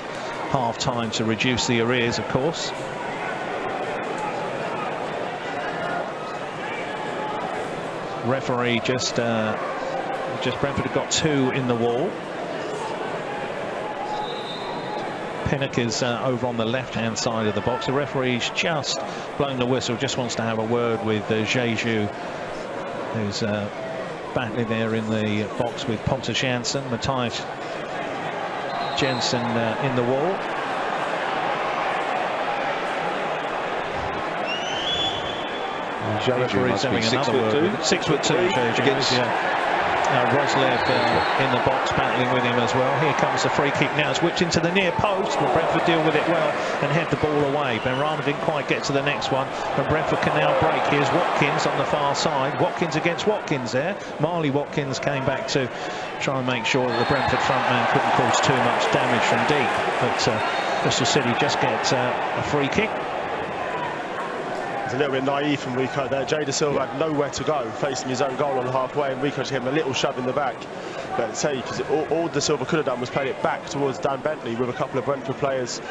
Speaker 1: half-time to reduce the arrears, of course. Referee just Brentford have got 2 in the wall. Pinnock is over on the left-hand side of the box. The referee's just blown the whistle, just wants to have a word with Jeju, who's battling there in the box with Pontus Jansson. Matthijs Jensen in the wall. Referee's having another word. 6'2", Jeju. Roslev in the box battling with him as well. Here comes the free kick now. It's whipped into the near post, but Brentford deal with it well and head the ball away. Ben Rama didn't quite get to the next one, and Brentford can now break. Here's Watkins on the far side. Watkins against Watkins there. Marley Watkins came back to try and make sure that the Brentford front man couldn't cause too much damage from deep. But Bristol City just gets a free kick.
Speaker 3: It's a little bit naive from Rico there. Jay De Silva had nowhere to go, facing his own goal on halfway, and Rico just gave him a little shove in the back. But say, because all De Silva could have done was played it back towards Dan Bentley with a couple of Brentford players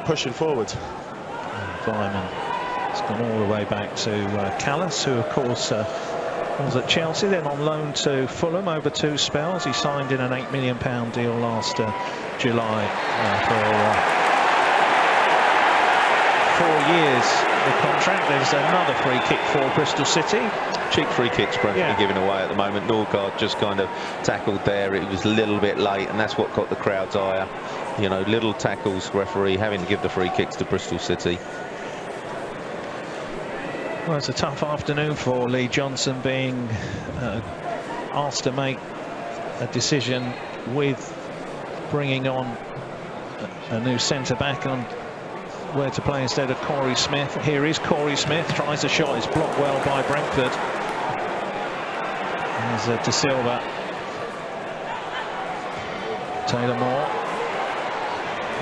Speaker 3: pushing forward.
Speaker 1: Vyman has gone all the way back to Callas, who of course was at Chelsea, then on loan to Fulham over 2 spells. He signed in an £8 million deal last July for 4 years. The contract. There's another free kick for Bristol City.
Speaker 2: Cheap free kicks Brentford giving away at the moment. Norgard just kind of tackled there. It was a little bit late, and that's what caught the crowd's eye. You know, little tackles, referee having to give the free kicks to Bristol City.
Speaker 1: Well, it's a tough afternoon for Lee Johnson, being asked to make a decision with bringing on a new centre-back on where to play instead of Corey Smith. Here is Corey Smith, tries a shot, it's blocked well by Brentford. There's De Silva. Taylor Moore.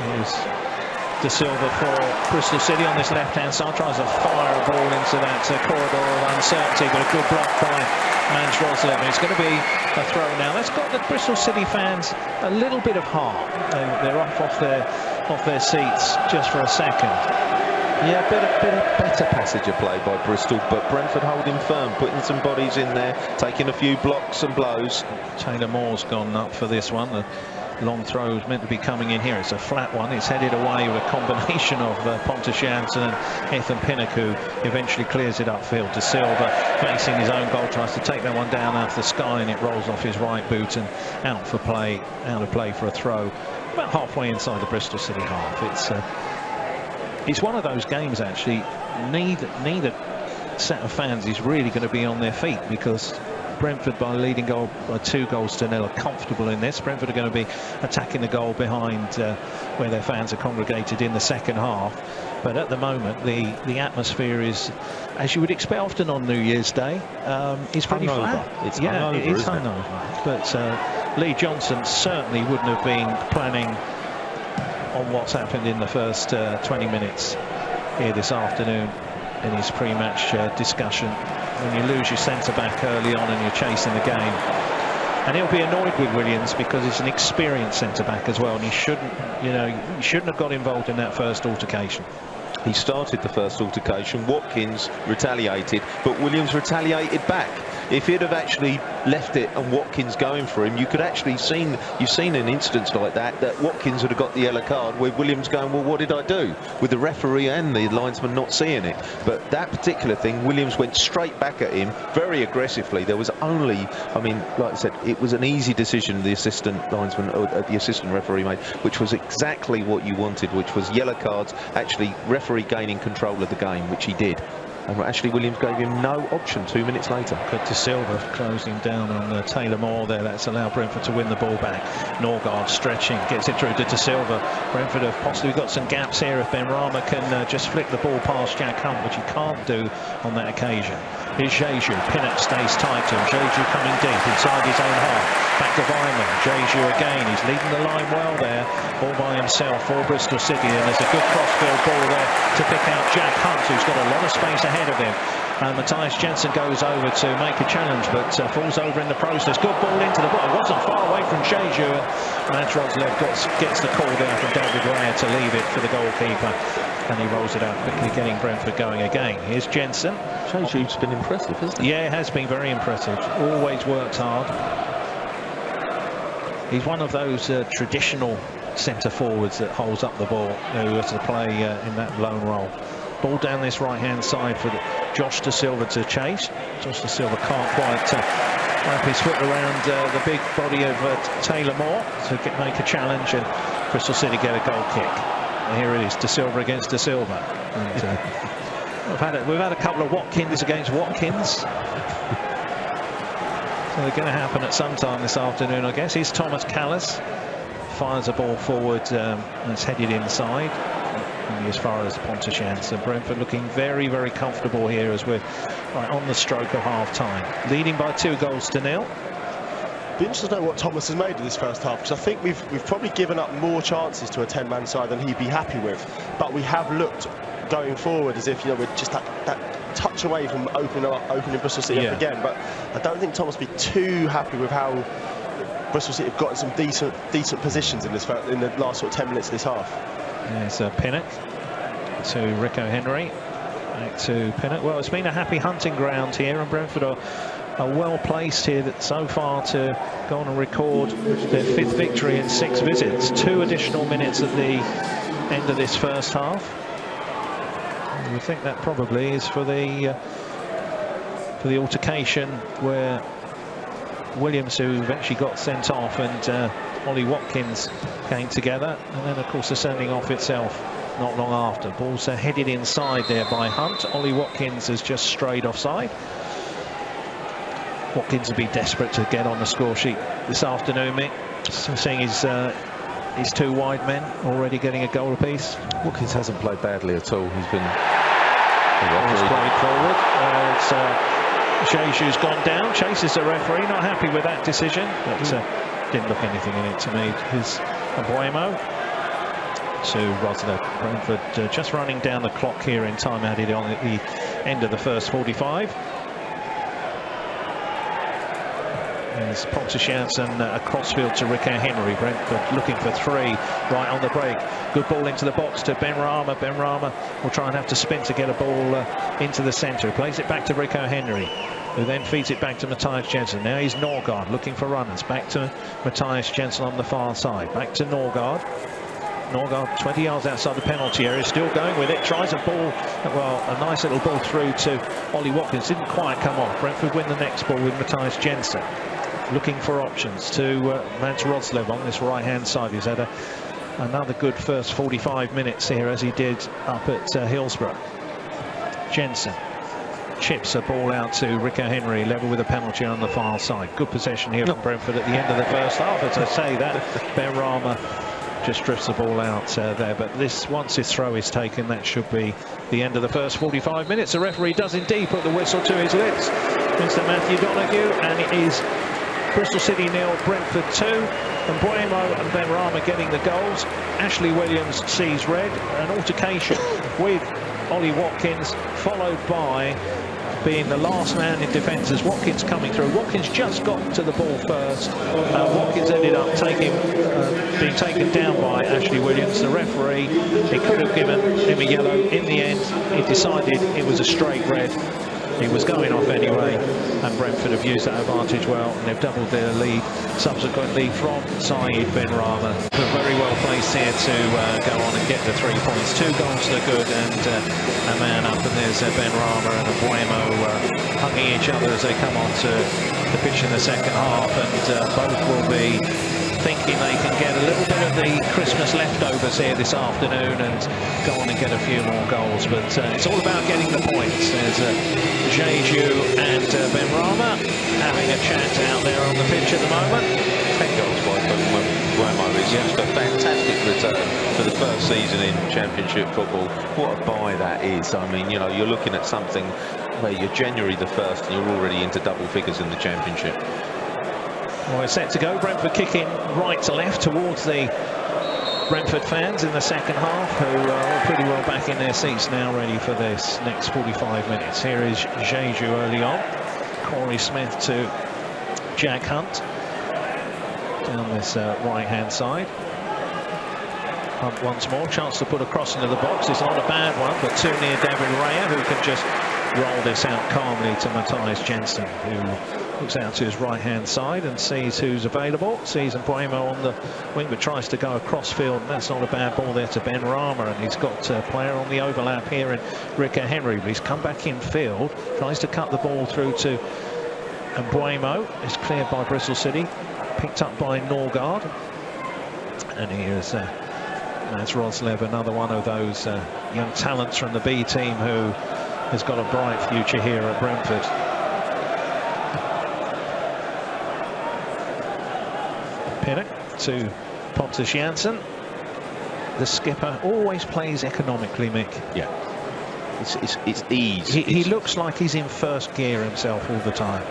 Speaker 1: Here's De Silva for Bristol City on this left-hand side, tries to fire a ball into that corridor of uncertainty, but a good block by Mans Roslev. It's going to be a throw now. That's got the Bristol City fans a little bit of heart. They're off their seats just for a second.
Speaker 2: Yeah, a bit of better passage of play by Bristol, but Brentford holding firm, putting some bodies in there, taking a few blocks and blows.
Speaker 1: Taylor Moore's gone up for this one. The long throw is meant to be coming in here. It's a flat one. It's headed away with a combination of Pontus Jansson and Ethan Pinnock, who eventually clears it upfield. De Silva facing his own goal, tries to take that one down out of the sky, and it rolls off his right boot and out of play for a throw about halfway inside the Bristol City half. It's one of those games, actually, neither set of fans is really going to be on their feet, because Brentford, by leading goal by 2-0, are comfortable in this. Brentford are going to be attacking the goal behind where their fans are congregated in the second half. But at the moment, the atmosphere is, as you would expect often on New Year's Day, is pretty flat.
Speaker 2: It's hungover,
Speaker 1: it is hungover. But Lee Johnson certainly wouldn't have been planning on what's happened in the first 20 minutes here this afternoon in his pre-match discussion. When you lose your centre-back early on and you're chasing the game, and he'll be annoyed with Williams because he's an experienced centre-back as well, and he shouldn't have got involved in that first altercation.
Speaker 2: He started the first altercation, Watkins retaliated, but Williams retaliated back. If he'd have actually left it and Watkins going for him, you could actually you've seen an instance like that Watkins would have got the yellow card, with Williams going, well, what did I do? With the referee and the linesman not seeing it. But that particular thing, Williams went straight back at him very aggressively. There was only, I mean, like I said, it was an easy decision the assistant linesman, or the assistant referee made, which was exactly what you wanted, which was yellow cards, actually referee gaining control of the game, which he did. And actually Williams gave him no option 2 minutes later.
Speaker 1: Good De Silva closing down on Taylor Moore there. That's allowed Brentford to win the ball back. Norgard stretching, gets it through to De Silva. Brentford have possibly got some gaps here if Benrahma can just flick the ball past Jack Hunt, which he can't do on that occasion. Here's Jeju. Pinnock stays tight to him. Jeju coming deep inside his own half. Back to Weimann. Jeju again. He's leading the line well there, all by himself for Bristol City. And there's a good crossfield ball there to pick out Jack Hunt, who's got a lot of space ahead of him. Matthias Jensen goes over to make a challenge, but falls over in the process. Good ball into the ball. It wasn't far away from Jeju. Matt Roslev gets the call there from David Raya to leave it for the goalkeeper. And he rolls it out quickly, getting Brentford going again. Here's Jensen.
Speaker 2: Jeju's been impressive, hasn't he?
Speaker 1: Yeah, it has been very impressive. Always works hard. He's one of those traditional centre forwards that holds up the ball, who has to play in that lone role. Ball down this right-hand side for Josh De Silva to chase. Josh De Silva can't quite wrap his foot around the big body of Taylor Moore to make a challenge, and Bristol City get a goal kick. And here it is, De Silva against De Silva. And, we've had a couple of Watkins against Watkins. So they're going to happen at some time this afternoon, I guess. Here's Thomas Callis. Fires a ball forward and it's headed inside. As far as Pontus Jansson. Brentford looking very, very comfortable here as we're right on the stroke of half-time. Leading by 2-0.
Speaker 3: Be interested to know what Thomas has made of this first half, because I think we've probably given up more chances to a 10-man side than he'd be happy with. But we have looked going forward as if, we're just that touch away from opening Bristol City up again. But I don't think Thomas will be too happy with how Bristol City have got some decent positions in the last sort of 10 minutes of this half.
Speaker 1: There's Pinnock to Rico Henry. Back to Pinnock. Well, it's been a happy hunting ground here, and Brentford are well placed here so far to go on and record their 5th victory in 6 visits. 2 additional minutes at the end of this first half. And we think that probably is for the altercation where Williams, who eventually got sent off, and Ollie Watkins came together, and then of course the sending off itself not long after. Ball's headed inside there by Hunt. Ollie Watkins has just strayed offside. Watkins will be desperate to get on the score sheet this afternoon, Mick. So seeing his 2 wide men already getting a goal apiece.
Speaker 2: Watkins hasn't played badly at all. He's been
Speaker 1: played forward. Jeju's gone down, chases the referee, not happy with that decision, but didn't look anything in it to me. Here's Abuemo to Rosler. Brentford just running down the clock here in time added on at the end of the first 45. There's Pontus Jansson a crossfield to Rico Henry. Brentford looking for 3 right on the break. Good ball into the box to Benrahma. Benrahma will try and have to spin to get a ball into the centre. Plays it back to Rico Henry. who then feeds it back to Matthias Jensen. Now he's Norgard looking for runners. Back to Matthias Jensen on the far side. Back to Norgard. Norgard 20 yards outside the penalty area, still going with it, tries a ball, well, a nice little ball through to Ollie Watkins, didn't quite come off. Brentford win the next ball with Matthias Jensen. Looking for options to Mats Rodslev on this right-hand side. He's had another good first 45 minutes here, as he did up at Hillsborough. Jensen chips a ball out to Rico Henry, level with a penalty on the far side. Good possession here from Brentford at the end of the first half. As I say, that Ben Rama just drifts the ball out there, but once his throw is taken, that should be the end of the first 45 minutes. The referee does indeed put the whistle to his lips, Mr. Matthew Donoghue, and it is Bristol City 0, Brentford 2, and Buemo and Ben Rama getting the goals. Ashley Williams sees red, an altercation with Ollie Watkins, followed by being the last man in defence as Watkins coming through. Watkins just got to the ball first. Watkins ended up being taken down by Ashley Williams. The referee, he could have given him a yellow. In the end, he decided it was a straight red. He was going off anyway, and Brentford have used that advantage well, and they've doubled their lead subsequently from Saeed Ben Rama. Very well placed here to go on and get the 3 points. 2 goals to good, and a man up, and there's Ben Rama and Buemo hugging each other as they come onto the pitch in the second half, and both will be thinking they can get a little bit of the Christmas leftovers here this afternoon and go on and get a few more goals. But it's all about getting the points. There's Jeju and Ben Rama having a chat out there on the pitch at the moment.
Speaker 2: 10 goals by Buemo is just a fantastic return for the first season in Championship football. What a buy that is. I mean, you know, you're looking at something where you're January the 1st and you're already into double figures in the Championship.
Speaker 1: Well, it's set to go. Brentford kicking right to left towards the Brentford fans in the second half, who are pretty well back in their seats now, ready for this next 45 minutes. Here is Jeju early on. Corey Smith to Jack Hunt down this right-hand side. Hunt once more, chance to put a cross into the box. It's not a bad one, but too near David Raya, who can just roll this out calmly to Matthias Jensen, who looks out to his right-hand side and sees who's available. Sees Buemo on the wing, but tries to go across field. And that's not a bad ball there to Ben Rama, and he's got a player on the overlap here in Rico Henry. But he's come back in field, tries to cut the ball through to Buemo. It's cleared by Bristol City, picked up by Norgard. And here's Mats Rodslev, another one of those young talents from the B team who has got a bright future here at Brentford. Pinnock to Pontus Jansson. The skipper always plays economically, Mick.
Speaker 2: Yeah, it's ease.
Speaker 1: He looks like he's in first gear himself all the time.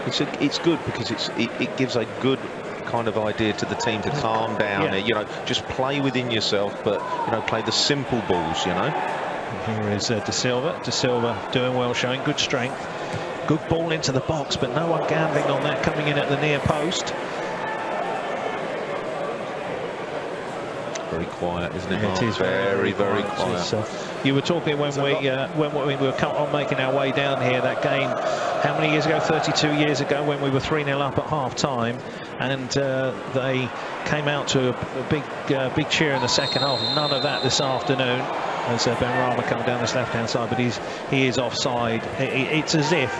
Speaker 2: It's good because it gives a good kind of idea to the team to calm down.
Speaker 1: Yeah.
Speaker 2: You know, just play within yourself, but you know, play the simple balls. You know.
Speaker 1: And here is De Silva. De Silva doing well, showing good strength. Good ball into the box, but no one gambling on that, coming in at the near post.
Speaker 2: Very quiet, isn't it?
Speaker 1: It is
Speaker 2: very quiet.
Speaker 1: You were talking when we were making our way down here, that game, how many years ago? 32 years ago, when we were 3-0 up at half-time, and they came out to a big cheer in the second half. None of that this afternoon, as Ben Rama coming down this left-hand side, but he is offside. It's as if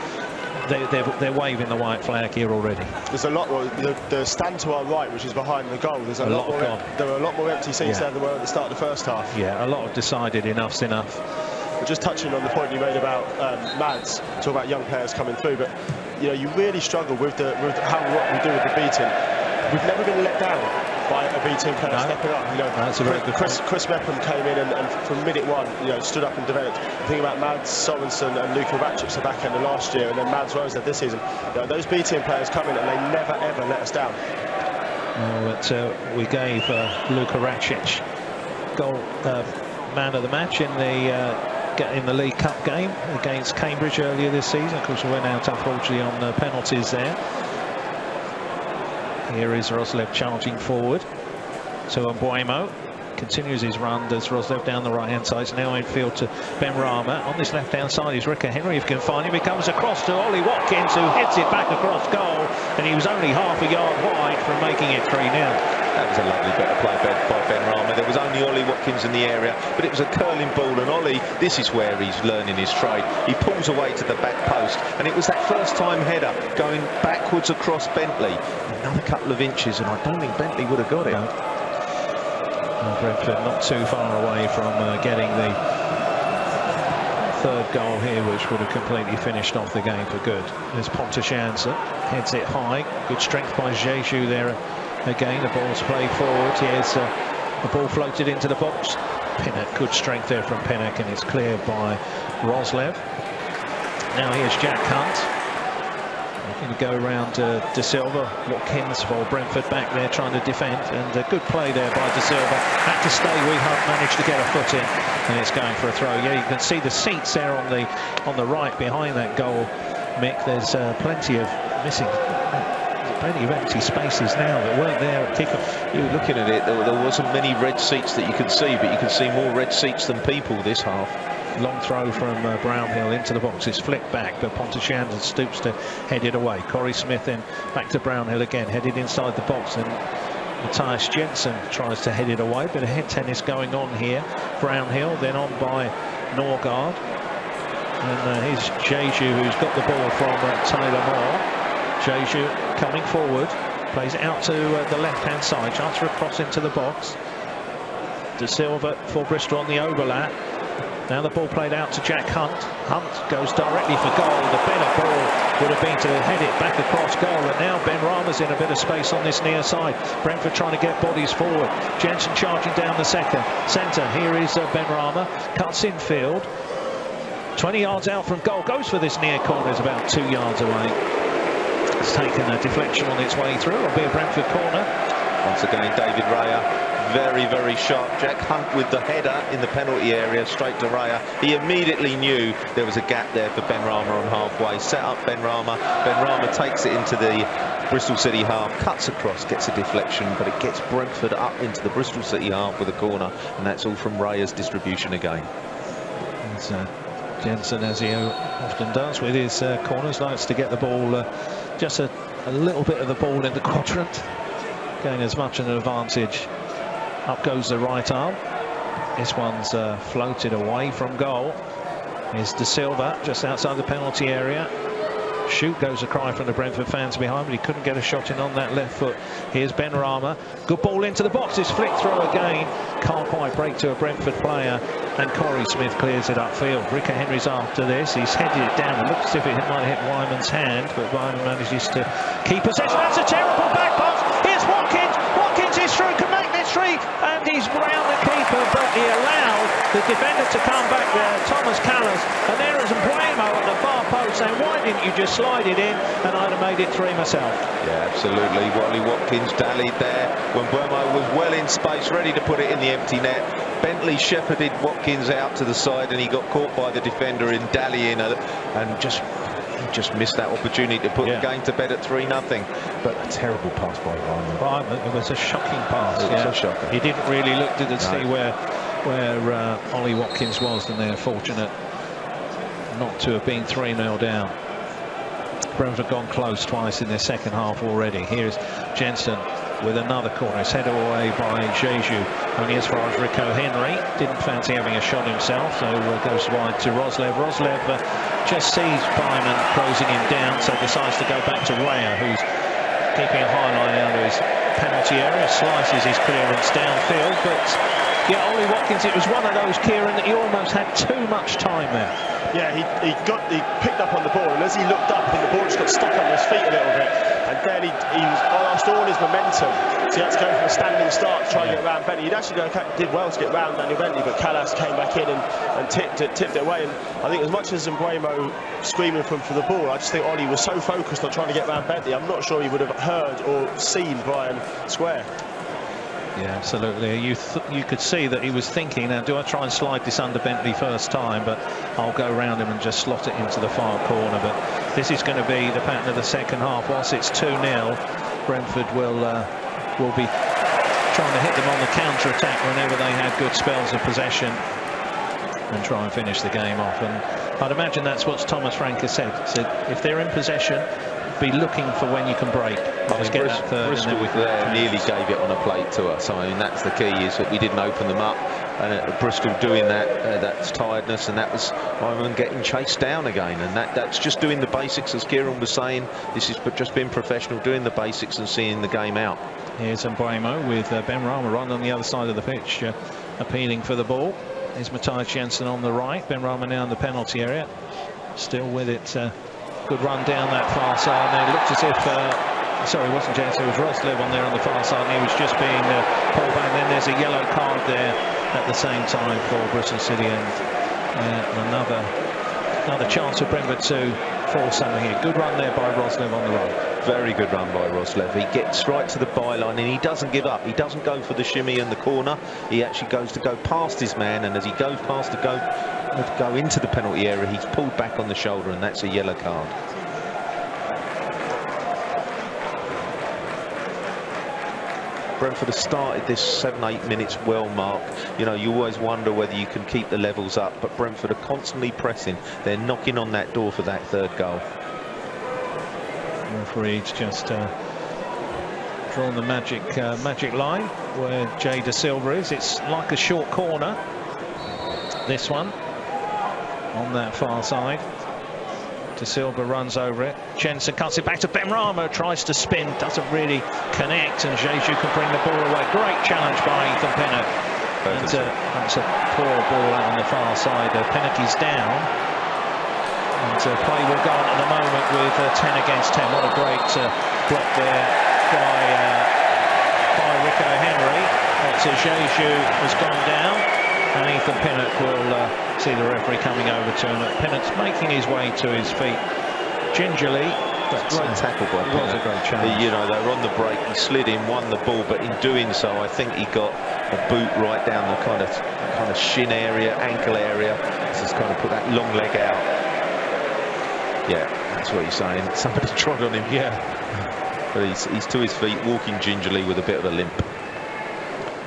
Speaker 1: they're waving the white flag here already.
Speaker 3: There's a lot more. The stand to our right, which is behind the goal, there's a lot more. There were a lot more empty seats there than there were at the start of the first half.
Speaker 1: Yeah, a lot of decided enough's enough.
Speaker 3: But just touching on the point you made about Mads, talk about young players coming through, but you know, you really struggle with what we do with the B team. We've never been let down by a B team player stepping up. You know,
Speaker 1: that's a very good point.
Speaker 3: Chris Mepham came in and from minute one, you know, stood up and developed. The thing about Mads Sorensen and Luka Racic the back end of last year, and then Mads Rosedale this season. You know, those B team players come in and they never ever let us down.
Speaker 1: But we gave Luka Racic goal man of the match in the League Cup game against Cambridge earlier this season. Of course, we went out unfortunately on penalties there. Here is Rodslev charging forward to Buemo. continues his run. Does Roslev down the right hand side. It's now infield to Benrahma. On this left hand side is Ricker Henry, if you can find him. He comes across to Ollie Watkins, who hits it back across goal, and he was only half a yard wide from making it 3-0.
Speaker 2: That was a lovely bit of play by Benrahma. There was only Ollie Watkins in the area, but it was a curling ball, and Ollie, this is where he's learning his trade. He pulls away to the back post, and it was that first time header going backwards across Bentley. Another couple of inches, and I don't think Bentley would have got it.
Speaker 1: Well, Brentford not too far away from getting the third goal here, which would have completely finished off the game for good. There's Pontus Janssen, heads it high. Good strength by Jeju there. Again, the ball's played forward. Here's the ball floated into the box. Pinnock, good strength there from Pinnock, and it's cleared by Roslev. Now here's Jack Hunt. Going to go around De Silva. Watkins for Brentford back there trying to defend, and a good play there by De Silva. Had to stay. We managed to get a foot in, and it's going for a throw. Yeah, you can see the seats there on the right behind that goal, Mick. There's plenty of plenty of empty spaces now that weren't there at kickoff.
Speaker 2: You were looking at it, there wasn't many red seats that you could see, but you can see more red seats than people this half.
Speaker 1: Long throw from Brownhill into the box. It's flicked back, but Pontus Janssen stoops to head it away. Corey Smith then back to Brownhill again, headed inside the box, and Matthias Jensen tries to head it away. Bit of head tennis going on here. Brownhill then on by Norgard, and here's Jeju, who's got the ball from Taylor Moore. Jeju coming forward, plays it out to the left-hand side, chance for a cross into the box. De Silva for Bristol on the overlap. Now the ball played out to Jack Hunt. Hunt goes directly for goal. The better ball would have been to head it back across goal, and now Benrahma's in a bit of space on this near side. Brentford trying to get bodies forward. Jensen charging down the centre. Here is Benrahma, cuts in field. 20 yards out from goal, goes for this near corner, is about 2 yards away. It's taken a deflection on its way through. It'll be a Brentford corner.
Speaker 2: Once again, David Raya, very, very sharp. Jack Hunt with the header in the penalty area, straight to Raya. He immediately knew there was a gap there for Benrahma on halfway. Set up Benrahma. Benrahma takes it into the Bristol City half, cuts across, gets a deflection, but it gets Brentford up into the Bristol City half with a corner, and that's all from Raya's distribution again.
Speaker 1: It's, Jensen, as he often does with his corners, likes to get the ball, just a little bit of the ball in the quadrant, gain as much an advantage. Up goes the right arm. This one's floated away from goal. Here's De Silva just outside the penalty area. Shoot goes a cry from the Brentford fans behind, but he couldn't get a shot in on that left foot. Here's Benrahma. Good ball into the box. It's flicked through again. Can't quite break to a Brentford player, and Corey Smith clears it upfield. Ricker Henry's after this. He's headed it down. It looks as if it might hit Wyman's hand, but Wyman manages to keep possession. That's a terrible back pass. Here's Watkins. Watkins is through, can make this three, and he's round the keeper, but he allowed the defender to come back there, Thomas Callas, and there is Bremo at the far post saying, why didn't you just slide it in, and I'd have made it 3 myself.
Speaker 2: Yeah, absolutely. Wally Watkins dallied there when Bremo was well in space, ready to put it in the empty net. Bentley shepherded Watkins out to the side, and he got caught by the defender in dallying, and just missed that opportunity to put the game to bed at 3-0. But a terrible pass by Wyman.
Speaker 1: It was a shocking pass.
Speaker 2: It was so shocking.
Speaker 1: He didn't really look to see where Ollie Watkins was, and they're fortunate not to have been 3-0 down. Brentford have gone close twice in their second half already. Here's Jensen with another corner. It's headed away by Jeju, only as far as Rico Henry. Didn't fancy having a shot himself, so goes wide to Roslev. Roslev just sees Byman closing him down, so decides to go back to Raya, who's keeping a high line out of his penalty area. Slices his clearance downfield, but yeah, Ollie Watkins, it was one of those, Kieran, that he almost had too much time there.
Speaker 3: Yeah, he picked up on the ball, and as he looked up, I think the ball just got stuck under his feet a little bit, and then he lost all his momentum, so he had to go from a standing start to try and get around Bentley. He'd actually did well to get around Daniel Bentley, but Callas came back in and tipped it away. And I think as much as Bremo screaming for the ball, I just think Ollie was so focused on trying to get around Bentley, I'm not sure he would have heard or seen Brian Square.
Speaker 1: Yeah, absolutely. You could see that he was thinking, now do I try and slide this under Bentley first time, but I'll go around him and just slot it into the far corner. But this is going to be the pattern of the second half. Whilst it's 2-0, Brentford will be trying to hit them on the counter-attack whenever they had good spells of possession and try and finish the game off. And I'd imagine that's what Thomas Frank has said. Said if they're in possession, be looking for when you can break. Just get that third.
Speaker 2: Bristol nearly gave it on a plate to us. I mean, that's the key, is that we didn't open them up. And Bristol doing that, that's tiredness, and that was Ireland getting chased down again. And that's just doing the basics, as Kieran was saying. This is just being professional, doing the basics and seeing the game out.
Speaker 1: Here's Mbuemo with Ben Rama right on the other side of the pitch, appealing for the ball. Here's Matthias Jensen on the right. Ben Rama now in the penalty area. Still with it. Good run down that far side. And it looked as if, sorry, it wasn't Jensen, it was Roslev on there on the far side. And he was just being pulled back. And then there's a yellow card there at the same time for Bristol City. And another chance for Brentford to force something here. Good run there by Roslev on the right.
Speaker 2: Very good run by Roslev. He gets right to the byline and he doesn't give up. He doesn't go for the shimmy in the corner. He actually goes to go past his man, and as he goes past to go into the penalty area, he's pulled back on the shoulder, and that's a yellow card. Brentford has started this 7-8 minutes well, Mark. You know, you always wonder whether you can keep the levels up, but Brentford are constantly pressing. They're knocking on that door for that third goal.
Speaker 1: The referee's just drawn the magic line where Jay Da Silva is. It's like a short corner, this one, on that far side. Da Silva runs over it. Jensen cuts it back to Ben Rama, tries to spin, doesn't really connect, and Jeju can bring the ball away. Great challenge by Ethan Pinnock. That's a poor ball out on the far side. Pinnock is down. And play will go on at the moment with 10 against 10. What a great block there by Rico Henry. Jeju has gone down, and Ethan Pinnock will see the referee coming over to him. Pinnock's making his way to his feet gingerly.
Speaker 2: That's a great tackle by Pinnock. It was a great challenge. You know, they were on the break, he slid in, won the ball, but in doing so, I think he got a boot right down the kind of shin area, ankle area. Just kind of put that long leg out. Yeah, that's what he's saying. Somebody trod on him.
Speaker 1: Yeah.
Speaker 2: But he's to his feet, walking gingerly with a bit of a limp.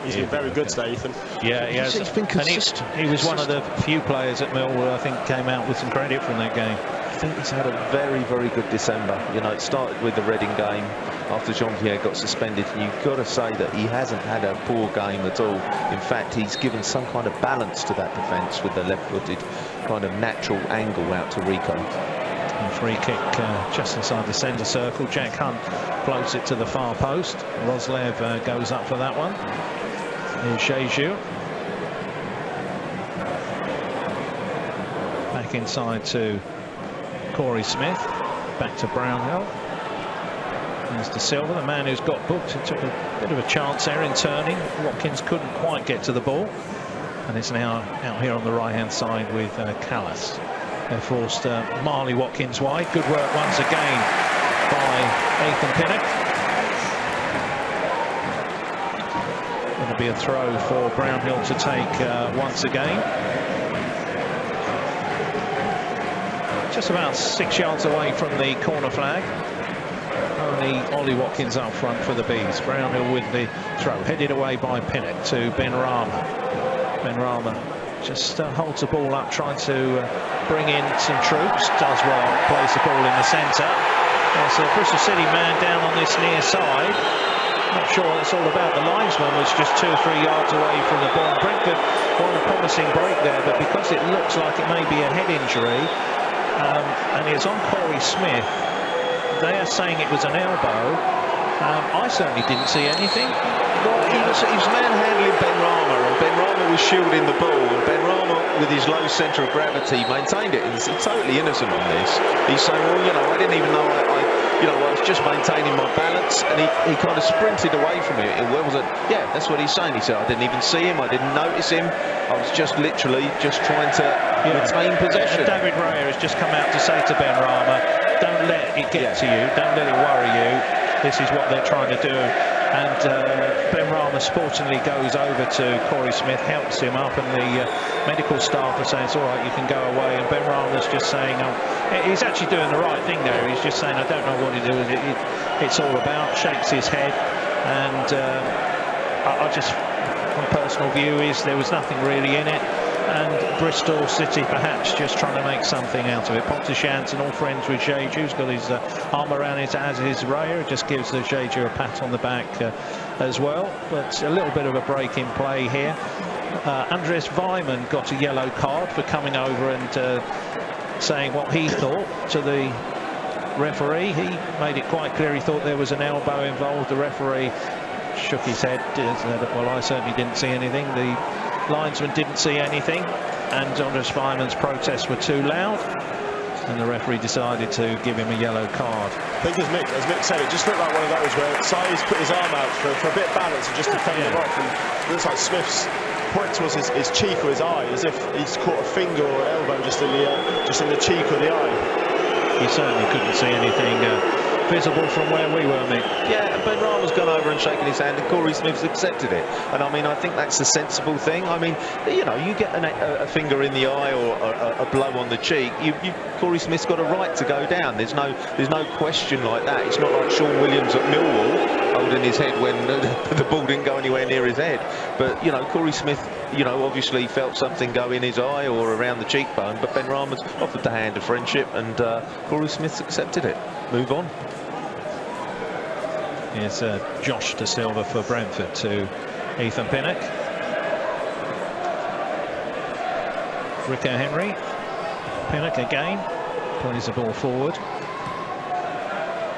Speaker 3: He's been very good today, Ethan.
Speaker 1: Yeah, he has.
Speaker 2: He's been consistent.
Speaker 1: He was one of the few players at Millwall, I think, came out with some credit from that game.
Speaker 2: I think he's had a very, very good December. You know, it started with the Reading game after Jean-Pierre got suspended, and you've got to say that he hasn't had a poor game at all. In fact, he's given some kind of balance to that defence with the left-footed kind of natural angle out to Rico.
Speaker 1: And free kick just inside the centre circle. Jack Hunt floats it to the far post. Roslev goes up for that one. Here's Jeju. Back inside to Corey Smith. Back to Brownhill. There's Da Silva, the man who's got booked. He took a bit of a chance there in turning. Watkins couldn't quite get to the ball. And it's now out here on the right-hand side with Callas. They forced Marley Watkins wide. Good work once again by Ethan Pinnock. It'll be a throw for Brownhill to take once again. Just about 6 yards away from the corner flag. Only Ollie Watkins up front for the Bees. Brownhill with the throw, headed away by Pinnock to Ben Rama. Ben Rama just holds the ball up, trying to bring in some troops. Does well, plays the ball in the centre. There's a Bristol City man down on this near side. Not sure what it's all about. The linesman was just 2 or 3 yards away from the ball. Brentford won a promising break there, but because it looks like it may be a head injury, and it's on Corey Smith, they are saying it was an elbow. I certainly didn't see anything.
Speaker 2: Well, he was manhandling Ben Rama, and Ben Rama was shielding the ball, and Ben Rama, with his low centre of gravity, maintained it. He's totally innocent on this. He's saying, well, you know, I didn't even know I was just maintaining my balance, and he kind of sprinted away from it. Where was it? Yeah, that's what he's saying. He said, I didn't even see him, I didn't notice him. I was just literally just trying to retain possession.
Speaker 1: David Raya has just come out to say to Ben Rama, don't let it get to you, don't let it worry you. This is what they're trying to do. And Ben Rama sportingly goes over to Corey Smith, helps him up, and the medical staff are saying it's all right, you can go away. And Ben Rama's just saying, he's actually doing the right thing there. He's just saying, I don't know what it's all about. Shakes his head, and I just, my personal view is there was nothing really in it, and Bristol City perhaps just trying to make something out of it. Pontus Janssen, all friends with Jeju, who's got his arm around it as is Raya, just gives the Jeju a pat on the back as well. But a little bit of a break in play here. Andreas Weimann got a yellow card for coming over and saying what he thought to the referee. He made it quite clear he thought there was an elbow involved. The referee shook his head, said, well, I certainly didn't see anything. The linesman didn't see anything, and Andreas Weimann's protests were too loud, and the referee decided to give him a yellow card.
Speaker 3: I think as Mick said, it just looked like one of those where Sai's put his arm out for a bit of balance and just to fend him off, and it looks like Smith's point towards his cheek or his eye, as if he's caught a finger or an elbow just in the cheek or the eye.
Speaker 1: He certainly couldn't see anything visible from where we were, Mick.
Speaker 2: Yeah, Ben Rama's gone over and shaken his hand, and Corey Smith's accepted it. And I mean, I think that's a sensible thing. I mean, you know, you get a finger in the eye or a blow on the cheek, Corey Smith's got a right to go down. There's no question like that. It's not like Sean Williams at Millwall holding his head when the ball didn't go anywhere near his head. But you know, Corey Smith, you know, obviously felt something go in his eye or around the cheekbone. But Ben Rama's offered the hand of friendship, and Corey Smith's accepted it. Move on.
Speaker 1: Here's Josh De Silva for Brentford to Ethan Pinnock. Rico Henry. Pinnock again. Plays the ball forward.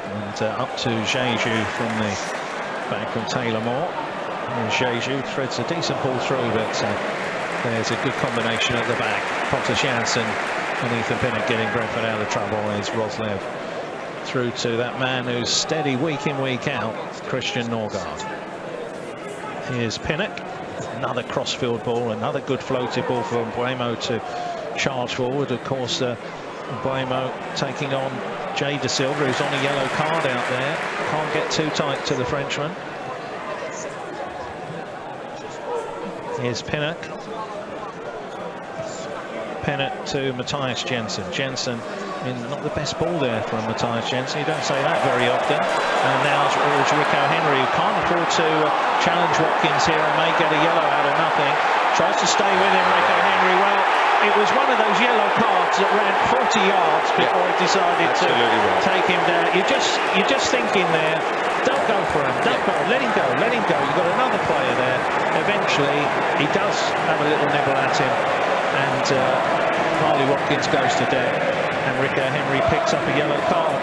Speaker 1: And up to Jeju from the back from Taylor Moore. And Jeju threads a decent ball through, but there's a good combination at the back. Pontus Janssen and Ethan Pinnock getting Brentford out of trouble as Roslev through to that man who's steady week in, week out, Christian Norgard. Here's Pinnock, another crossfield ball, another good floated ball for Mbuemo to charge forward. Of course, Mbuemo taking on Jay De Silva, who's on a yellow card out there. Can't get too tight to the Frenchman. Here's Pinnock. Pinnock to Matthias Jensen. Jensen, I mean, not the best ball there from Matthias Jensen. You don't say that very often. And now it's Rico Henry, who can't afford to challenge Watkins here and may get a yellow out of nothing. Tries to stay with him, Rico Henry. Well, it was one of those yellow cards that ran 40 yards before he decided to take him down. You're just thinking there, don't go for him, don't go, let him go, let him go. You've got another player there. Eventually, he does have a little nibble at him, and Riley Watkins goes to death. And Rico Henry picks up a yellow card.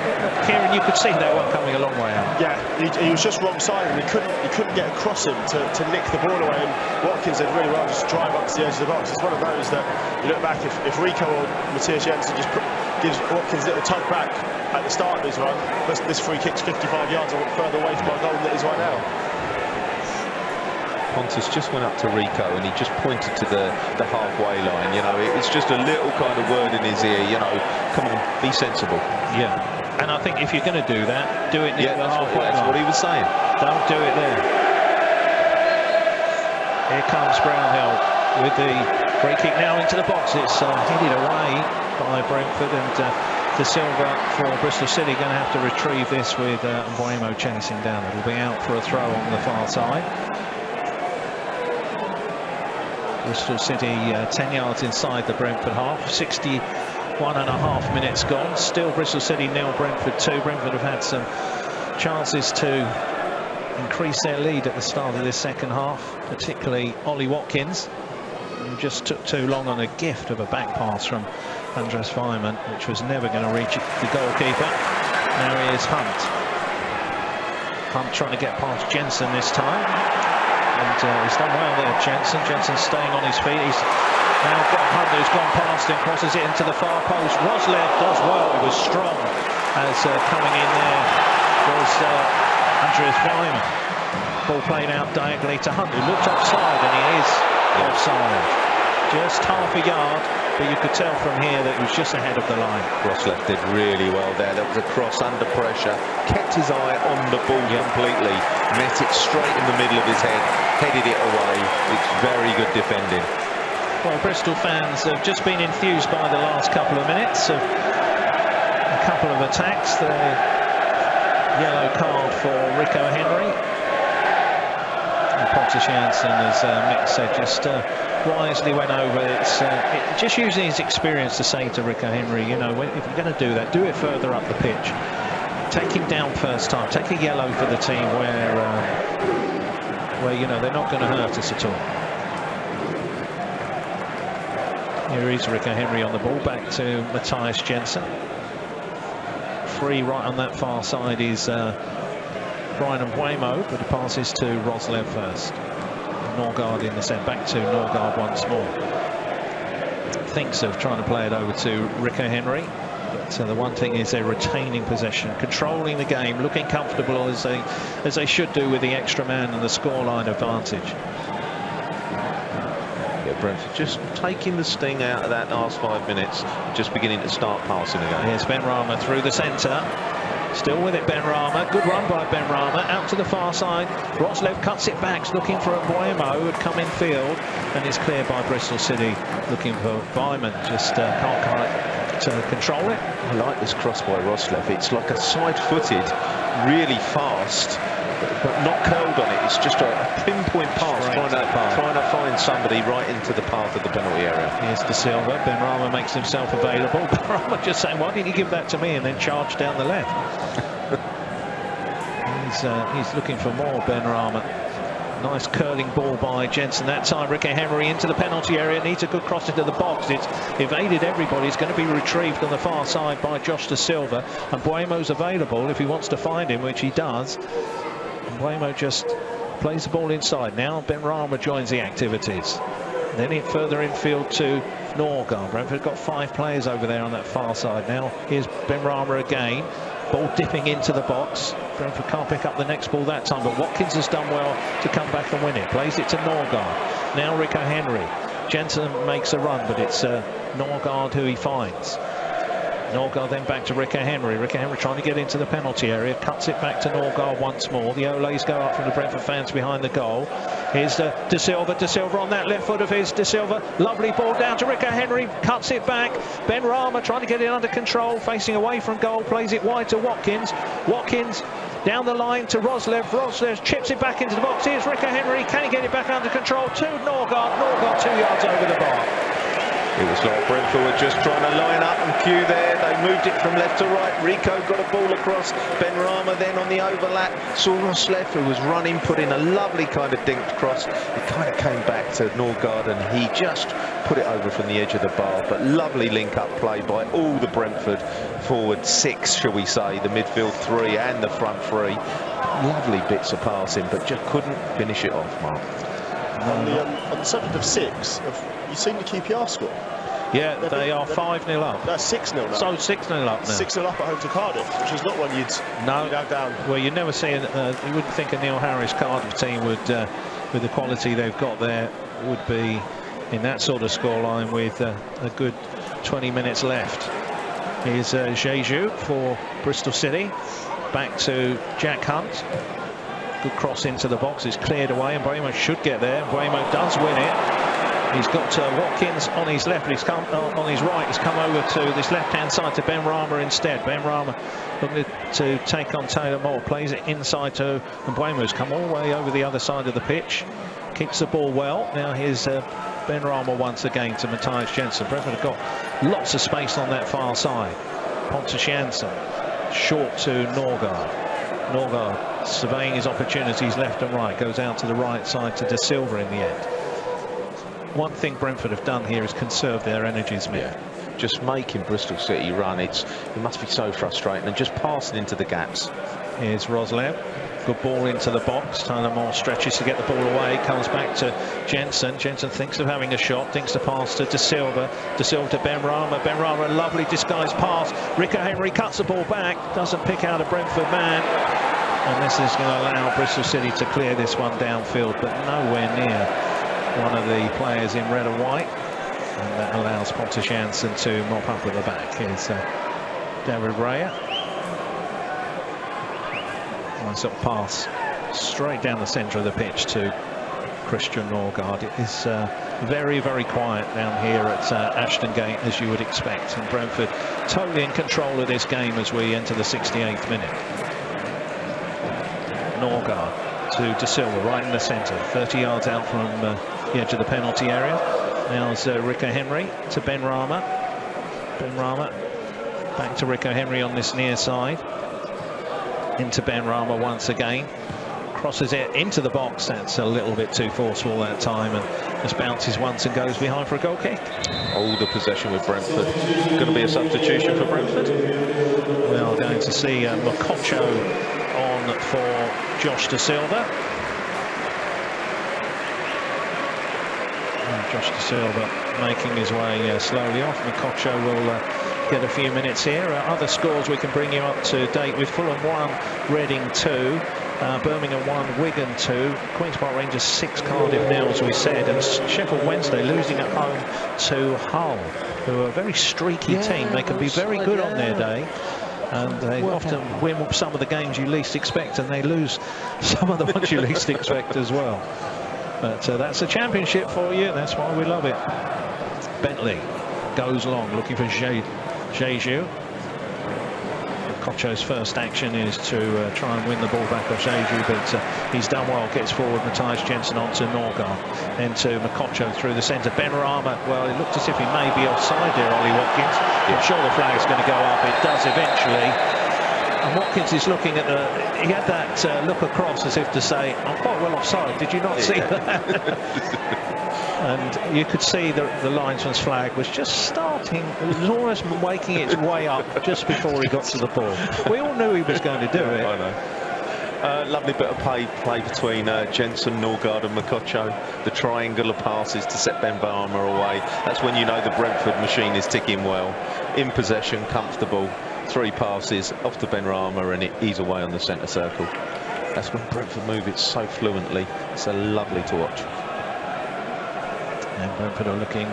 Speaker 1: Kieran, you could see that one coming a long way out.
Speaker 3: Yeah, he was just wrong side, and he couldn't get across him to nick the ball away. And Watkins did really well, just drive up to the edge of the box. It's one of those that you look back, if Rico or Matthias Jensen just gives Watkins a little tug back at the start of his run, this free kick's 55 yards or further away from our goal than it is right now.
Speaker 2: Pontus just went up to Rico and he just pointed to the halfway line. You know, it's just a little kind of word in his ear, you know, come on, be sensible.
Speaker 1: Yeah, and I think if you're going to do that, do it near the halfway line.
Speaker 2: That's what he was saying.
Speaker 1: Don't do it there. Here comes Brownhill with the free kick now into the box. It's headed away by Brentford, and De Silva for Bristol City going to have to retrieve this with Mbuemo chasing down. It'll be out for a throw on the far side. Bristol City 10 yards inside the Brentford half. 61.5 minutes gone. Still Bristol City 0, Brentford 2. Brentford have had some chances to increase their lead at the start of this second half, particularly Ollie Watkins, who just took too long on a gift of a back pass from Andreas Weimann, which was never going to reach the goalkeeper. Now here's Hunt. Hunt trying to get past Jensen this time. And he's done well there, Jensen. Jensen's staying on his feet. He's now got Hunt, who's gone past him, crosses it into the far post. Roslev does well. He was strong as coming in there was Andreas Weimann. Ball played out diagonally to Hunt, who looked offside, and he is offside. Just half a yard, but you could tell from here that he was just ahead of the line.
Speaker 2: Roslev did really well there. That was a cross under pressure. Kept his eye on the ball completely. Met it straight in the middle of his head. Headed it away. It's very good defending.
Speaker 1: Well, Bristol fans have just been enthused by the last couple of minutes of a couple of attacks. The yellow card for Rico Henry. Pontus Jansson, as Mick said, just wisely went over. Just using his experience to say to Rico Henry, you know, if you're going to do that, do it further up the pitch. Take him down first time. Take a yellow for the team where you know they're not going to hurt us at all. Here is Rico Henry on the ball, back to Matthijs Jensen. Free right on that far side is Brian Mbeumo, but the pass is to Roslev first. Norgard in the centre, back to Norgard once more. Thinks of trying to play it over to Rico Henry. So the one thing is they're retaining possession, controlling the game, looking comfortable as they should do with the extra man and the scoreline advantage.
Speaker 2: Yeah, Brentford just taking the sting out of that last 5 minutes, just beginning to start passing again.
Speaker 1: Here's Ben Rama through the centre. Still with it, Ben Rama. Good run by Ben Rama. Out to the far side. Roslev cuts it back, looking for Mbeumo, who had come in field, and is cleared by Bristol City, looking for Vyman. Just can't control it.
Speaker 2: I like this cross by Roslev. It's like a side-footed, really fast, but not curled on it. It's just a pinpoint pass, trying to find somebody right into the path of the penalty area.
Speaker 1: Here's De Silva. Ben Rama makes himself available. Ben Rama just saying, why didn't you give that to me, and then charge down the left. He's looking for more, Ben Rama. Nice curling ball by Jensen that time. Rico Henry into the penalty area, needs a good cross into the box. It's evaded everybody. It's going to be retrieved on the far side by Josh De Silva, and Mbeumo's available if he wants to find him, which he does. Mbeumo just plays the ball inside. Now Ben Rama joins the activities. Then it further infield to Norgard. Brentford got 5 players over there on that far side. Now here's Ben Rama again. Ball dipping into the box. Brentford can't pick up the next ball that time, but Watkins has done well to come back and win it. Plays it to Norgard. Now Rico Henry. Jensen makes a run, but it's Norgard who he finds. Norgard then back to Rico Henry. Rico Henry trying to get into the penalty area. Cuts it back to Norgard once more. The Olays go up from the Brentford fans behind the goal. Here's De Silva. De Silva on that left foot of his. De Silva. Lovely ball down to Rico Henry. Cuts it back. Ben Rama trying to get it under control. Facing away from goal. Plays it wide to Watkins. Watkins down the line to Roslev. Roslev chips it back into the box. Here's Rico Henry. Can he get it back under control? To Norgard. Norgard 2 yards over the bar.
Speaker 2: It was like Brentford were just trying to line up and queue there. They moved it from left to right. Rico got a ball across. Ben Rama then on the overlap. Saw Roslev, who was running, put in a lovely kind of dinked cross. It kind of came back to Norgard, and he just put it over from the edge of the bar. But lovely link-up play by all the Brentford forward 6, shall we say, the midfield 3 and the front 3. Lovely bits of passing, but just couldn't finish it off, Mark.
Speaker 3: On the subject of 6, have you seen the QPR score?
Speaker 1: Yeah, they are 5-0 up.
Speaker 3: They're 6-0 now.
Speaker 1: So 6-0 up now.
Speaker 3: 6-0 up at home to Cardiff, which is not one you'd have down.
Speaker 1: Well, you'd never see you wouldn't think a Neil Harris Cardiff team would, with the quality they've got there, would be in that sort of scoreline with a good 20 minutes left. Here's Jeju for Bristol City. Back to Jack Hunt. Good cross into the box. It's cleared away, and Mbeumo should get there. Mbeumo does win it. He's got Watkins on his left, but he's come on his right. He's come over to this left-hand side to Ben Rama instead. Ben Rama looking to take on Taylor Moore. Plays it inside to Mbeumo's come all the way over the other side of the pitch. Keeps the ball well. Now here's Ben Rama once again to Matthijs Jensen. Brentford have got lots of space on that far side. Pontus Jansson short to Norgard. Norgard surveying his opportunities left and right. Goes out to the right side to De Silva in the end. One thing Brentford have done here is conserve their energies, Mick.
Speaker 2: Yeah, just making Bristol City run. It must be so frustrating, and just passing into the gaps.
Speaker 1: Here's Roslev. Good ball into the box. Taylor Moore stretches to get the ball away. Comes back to Jensen. Jensen thinks of having a shot. Thinks to pass to De Silva. De Silva to Ben Rama. Ben Rama, a lovely disguised pass. Rico Henry cuts the ball back. Doesn't pick out a Brentford man. And this is going to allow Bristol City to clear this one downfield, but nowhere near one of the players in red and white, and that allows Pontus Jansson to mop up at the back. Here's David Raya. Nice little pass straight down the centre of the pitch to Christian Norgard. It is very, very quiet down here at Ashton Gate, as you would expect, and Brentford totally in control of this game as we enter the 68th minute. Norgard to to De Silva, right in the centre, 30 yards out from the edge of the penalty area. Now it's Rico Henry to Ben Rama. Ben Rama back to Rico Henry on this near side. Into Ben Rama once again. Crosses it into the box. That's a little bit too forceful that time, and just bounces once and goes behind for a goal kick.
Speaker 2: All the possession with Brentford. Going to be a substitution for Brentford.
Speaker 1: We are going to see Makocho on for Josh De Silva. And Josh De Silva making his way slowly off. Makocho will get a few minutes here. Other scores we can bring you up to date with: Fulham 1, Reading 2. Birmingham 1, Wigan 2, Queen's Park Rangers 6, Cardiff 0, as we said, and Sheffield Wednesday losing at home to Hull, who are a very streaky team. They can be very good on their day, and they often win some of the games you least expect, and they lose some of the ones you least expect as well. But that's a championship for you. That's why we love it. Bentley goes long, looking for Jeju. Kocho's first action is to try and win the ball back off Jeju, but he's done well. Gets forward, Matthijs Jensen onto Norgard, then to Makocho through the centre. Ben Rama, well, it looked as if he may be offside there, Ollie Watkins. I'm sure the flag's going to go up. It does eventually. And Watkins is looking at he had that look across as if to say, I'm quite well offside. Did you not see that? And you could see the linesman's flag was just starting, it was almost making its way up just before he got to the ball. We all knew he was going to do it.
Speaker 2: I know. Lovely bit of play between Jensen, Norgard and Makocho. The triangular passes to set Ben Rama away. That's when you know the Brentford machine is ticking well. In possession, comfortable. 3 passes off to Ben Rama, and he's away on the centre circle. That's when Brentford move it so fluently. It's lovely to watch.
Speaker 1: And Brentford are looking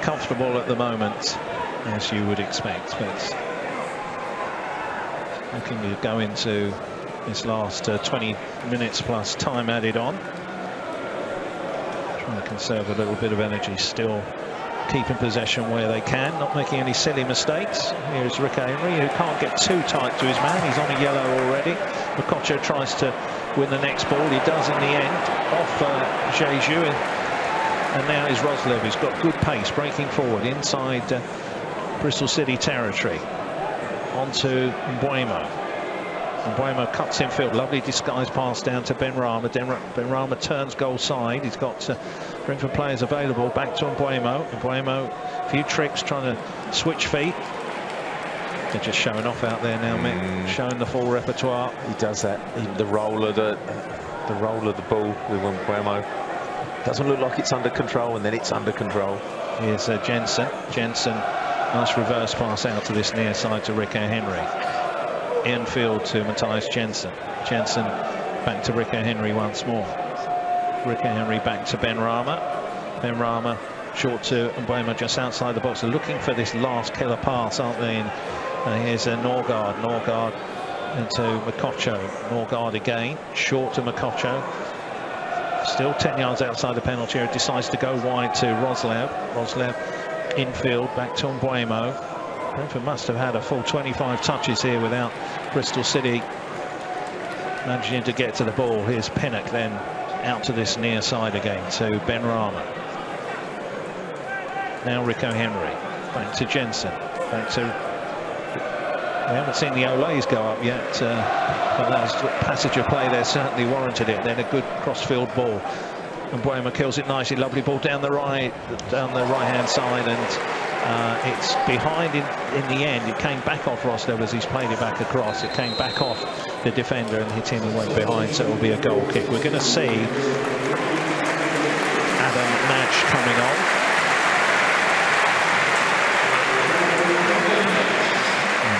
Speaker 1: comfortable at the moment, as you would expect, but looking to go into this last 20 minutes plus time added on. Trying to conserve a little bit of energy, still keeping possession where they can, not making any silly mistakes. Here's Rico Henry, who can't get too tight to his man. He's on a yellow already. Makocho tries to win the next ball. He does in the end, off Jeju. And now is Roslev, who's got good pace, breaking forward inside Bristol City territory. Onto Mbeumo. Mbeumo cuts in field. Lovely disguised pass down to Ben Rama. Ben Rama turns goal side. He's got Brentford players available. Back to Mbeumo. Mbeumo, a few tricks, trying to switch feet. They're just showing off out there now, Mick. Showing the full repertoire.
Speaker 2: He does that. The roll of the ball with Mbeumo. Doesn't look like it's under control, and then it's under control.
Speaker 1: Here's Jensen. Nice reverse pass out to this near side to Rico Henry. Infield to Matthijs Jensen. Jensen back to Rico Henry once more. Rico Henry back to Ben Rama. Ben Rama short to Mbeumo just outside the box. They're looking for this last killer pass, aren't they? And here's Norgard. Norgard into Makocho. Norgard again. Short to Makocho. Still 10 yards outside the penalty area. Decides to go wide to Roslev. Roslev infield back to Mbeumo. Brentford must have had a full 25 touches here without Bristol City managing to get to the ball. Here's Pinnock then out to this near side again to Ben Rama. Now Rico Henry back to Jensen. Back to, we haven't seen the Olays go up yet, but that passage of play there certainly warranted it. Then a good cross-field ball, and Mbeumo kills it nicely. Lovely ball down the right-hand side, and it's behind in the end. It came back off Roslev as he's played it back across. It came back off the defender and hit him and went behind, so it will be a goal kick. We're going to see Adam Madge coming on.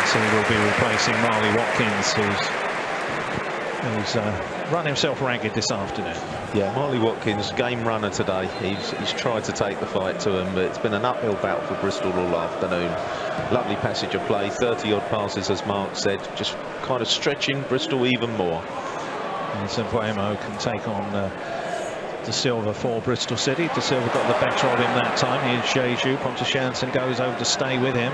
Speaker 1: So he will be replacing Marley Watkins, who's run himself ragged this afternoon.
Speaker 2: Yeah, Marley Watkins, game runner today. He's tried to take the fight to him, but it's been an uphill battle for Bristol all afternoon. Lovely passage of play, 30-odd passes, as Mark said, just kind of stretching Bristol even more.
Speaker 1: And so Mbeumo can take on De Silva for Bristol City. De Silva got the better of him that time. Here's Jeju. Pontus Janssen goes over to stay with him.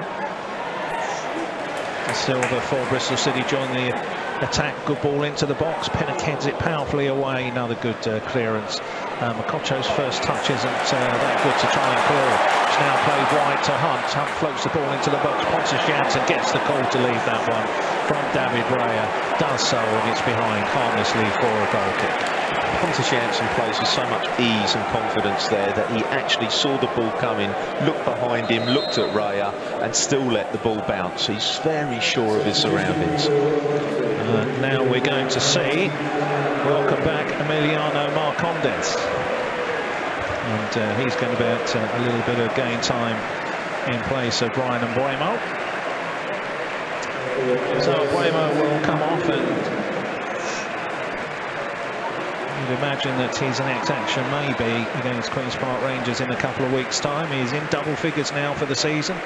Speaker 1: Silva for Bristol City join the attack. Good ball into the box. Pinnock heads it powerfully away. Another good clearance. Makocho's first touch isn't that good to try and clear. It's now played wide to Hunt. Hunt floats the ball into the box. Pontus Jansson gets the call to leave that one from David Raya. Does so, and it's behind harmlessly for a goal kick.
Speaker 2: Pontus Jansson plays with so much ease and confidence there that he actually saw the ball coming, looked behind him, looked at Raya, and still let the ball bounce. He's very sure of his surroundings.
Speaker 1: Now we're going to see, welcome back, Emiliano Marcondes. And he's going to get a little bit of game time in place of Brian Mbeumo. So Mbeumo will come off, and you'd imagine that he's an X-action maybe against Queen's Park Rangers in a couple of weeks' time. He's in double figures now for the season.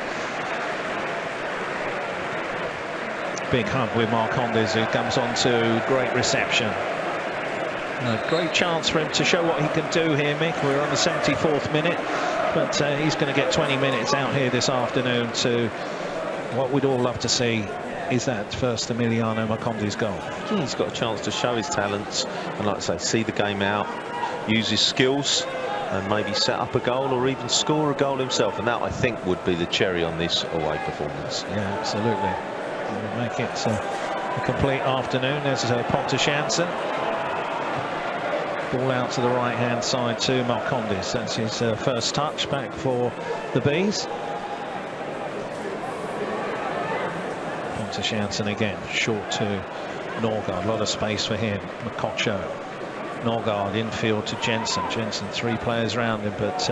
Speaker 1: Big hug with Marcondes, who comes on to great reception. A great chance for him to show what he can do here, Mick. We're on the 74th minute, but he's going to get 20 minutes out here this afternoon to what we'd all love to see is that first Emiliano Marcondes goal.
Speaker 2: He's got a chance to show his talents and, like I say, see the game out, use his skills, and maybe set up a goal or even score a goal himself. And that, I think, would be the cherry on this away performance.
Speaker 1: Yeah, absolutely. It'll make it a complete afternoon. There's Pontus Jansson. Ball out to the right-hand side to Marcondes. That's his first touch back for the Bees. Pontus Jansson again, short to Norgard. A lot of space for him. Makocho. Norgard infield to Jensen. Jensen, 3 players around him, but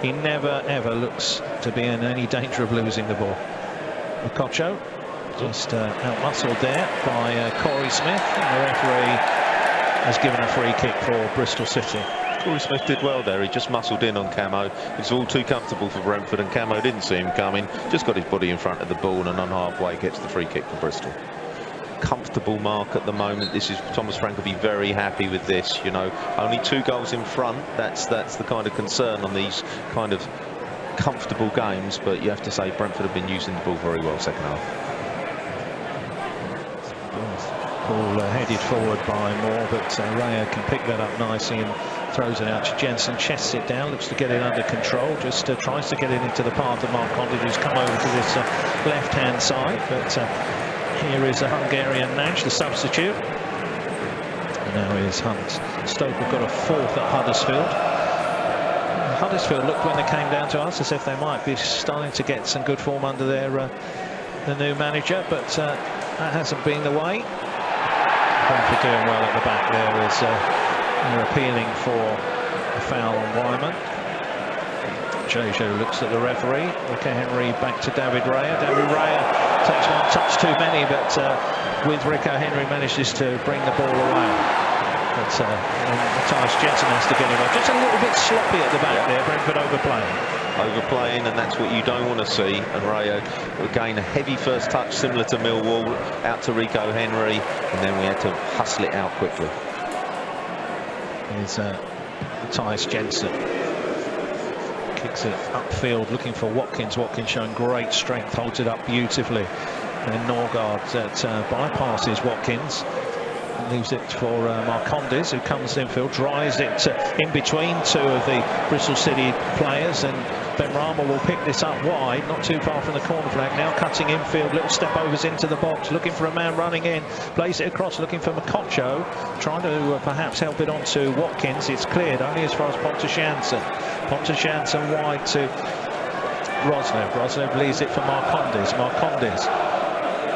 Speaker 1: he never ever looks to be in any danger of losing the ball. Makocho just out-muscled there by Corey Smith, and the referee has given a free kick for Bristol City.
Speaker 2: Corey Smith did well there. He just muscled in on Camo. It's all too comfortable for Brentford, and Camo didn't see him coming. Just got his body in front of the ball, and on halfway gets the free kick for Bristol. Comfortable mark at the moment. This is Thomas Frank will be very happy with this. You know, only 2 goals in front. That's the kind of concern on these kind of comfortable games. But you have to say Brentford have been using the ball very well second half.
Speaker 1: Ball headed forward by Moore, but Raya can pick that up nicely and throws it out to Jensen. Chests it down, looks to get it under control, just tries to get it into the path of Marcondes, who's come over to this left-hand side. But here is a Hungarian Nash, the substitute. And now is Hunt. Stoke have got a 4th at Huddersfield. Huddersfield looked when they came down to us as if they might be starting to get some good form under their the new manager, but that hasn't been the way. Brentford doing well at the back there as they're appealing for a foul on Wyman. Jojo looks at the referee. Rico Henry back to David Raya. David Raya takes one touch too many, but with Rico Henry manages to bring the ball away. But Mathias Jensen has to get him off. Just a little bit sloppy at the back there. Brentford
Speaker 2: Overplaying, and that's what you don't want to see. And Rayo again, a heavy first touch similar to Millwall, out to Rico Henry, and then we had to hustle it out quickly.
Speaker 1: Here's Mathias Jensen. Kicks it upfield, looking for Watkins. Watkins showing great strength, holds it up beautifully. And Norgard bypasses Watkins. Leaves it for Marcondes, who comes infield, drives it in between 2 of the Bristol City players, and Ben Rama will pick this up wide, not too far from the corner flag. Now cutting infield, little step overs into the box, looking for a man running in, plays it across, looking for Makocho, trying to perhaps help it on to Watkins. It's cleared only as far as Pontus Jansson. Pontus Jansson wide to Roslev. Roslev leaves it for Marcondes. Marcondes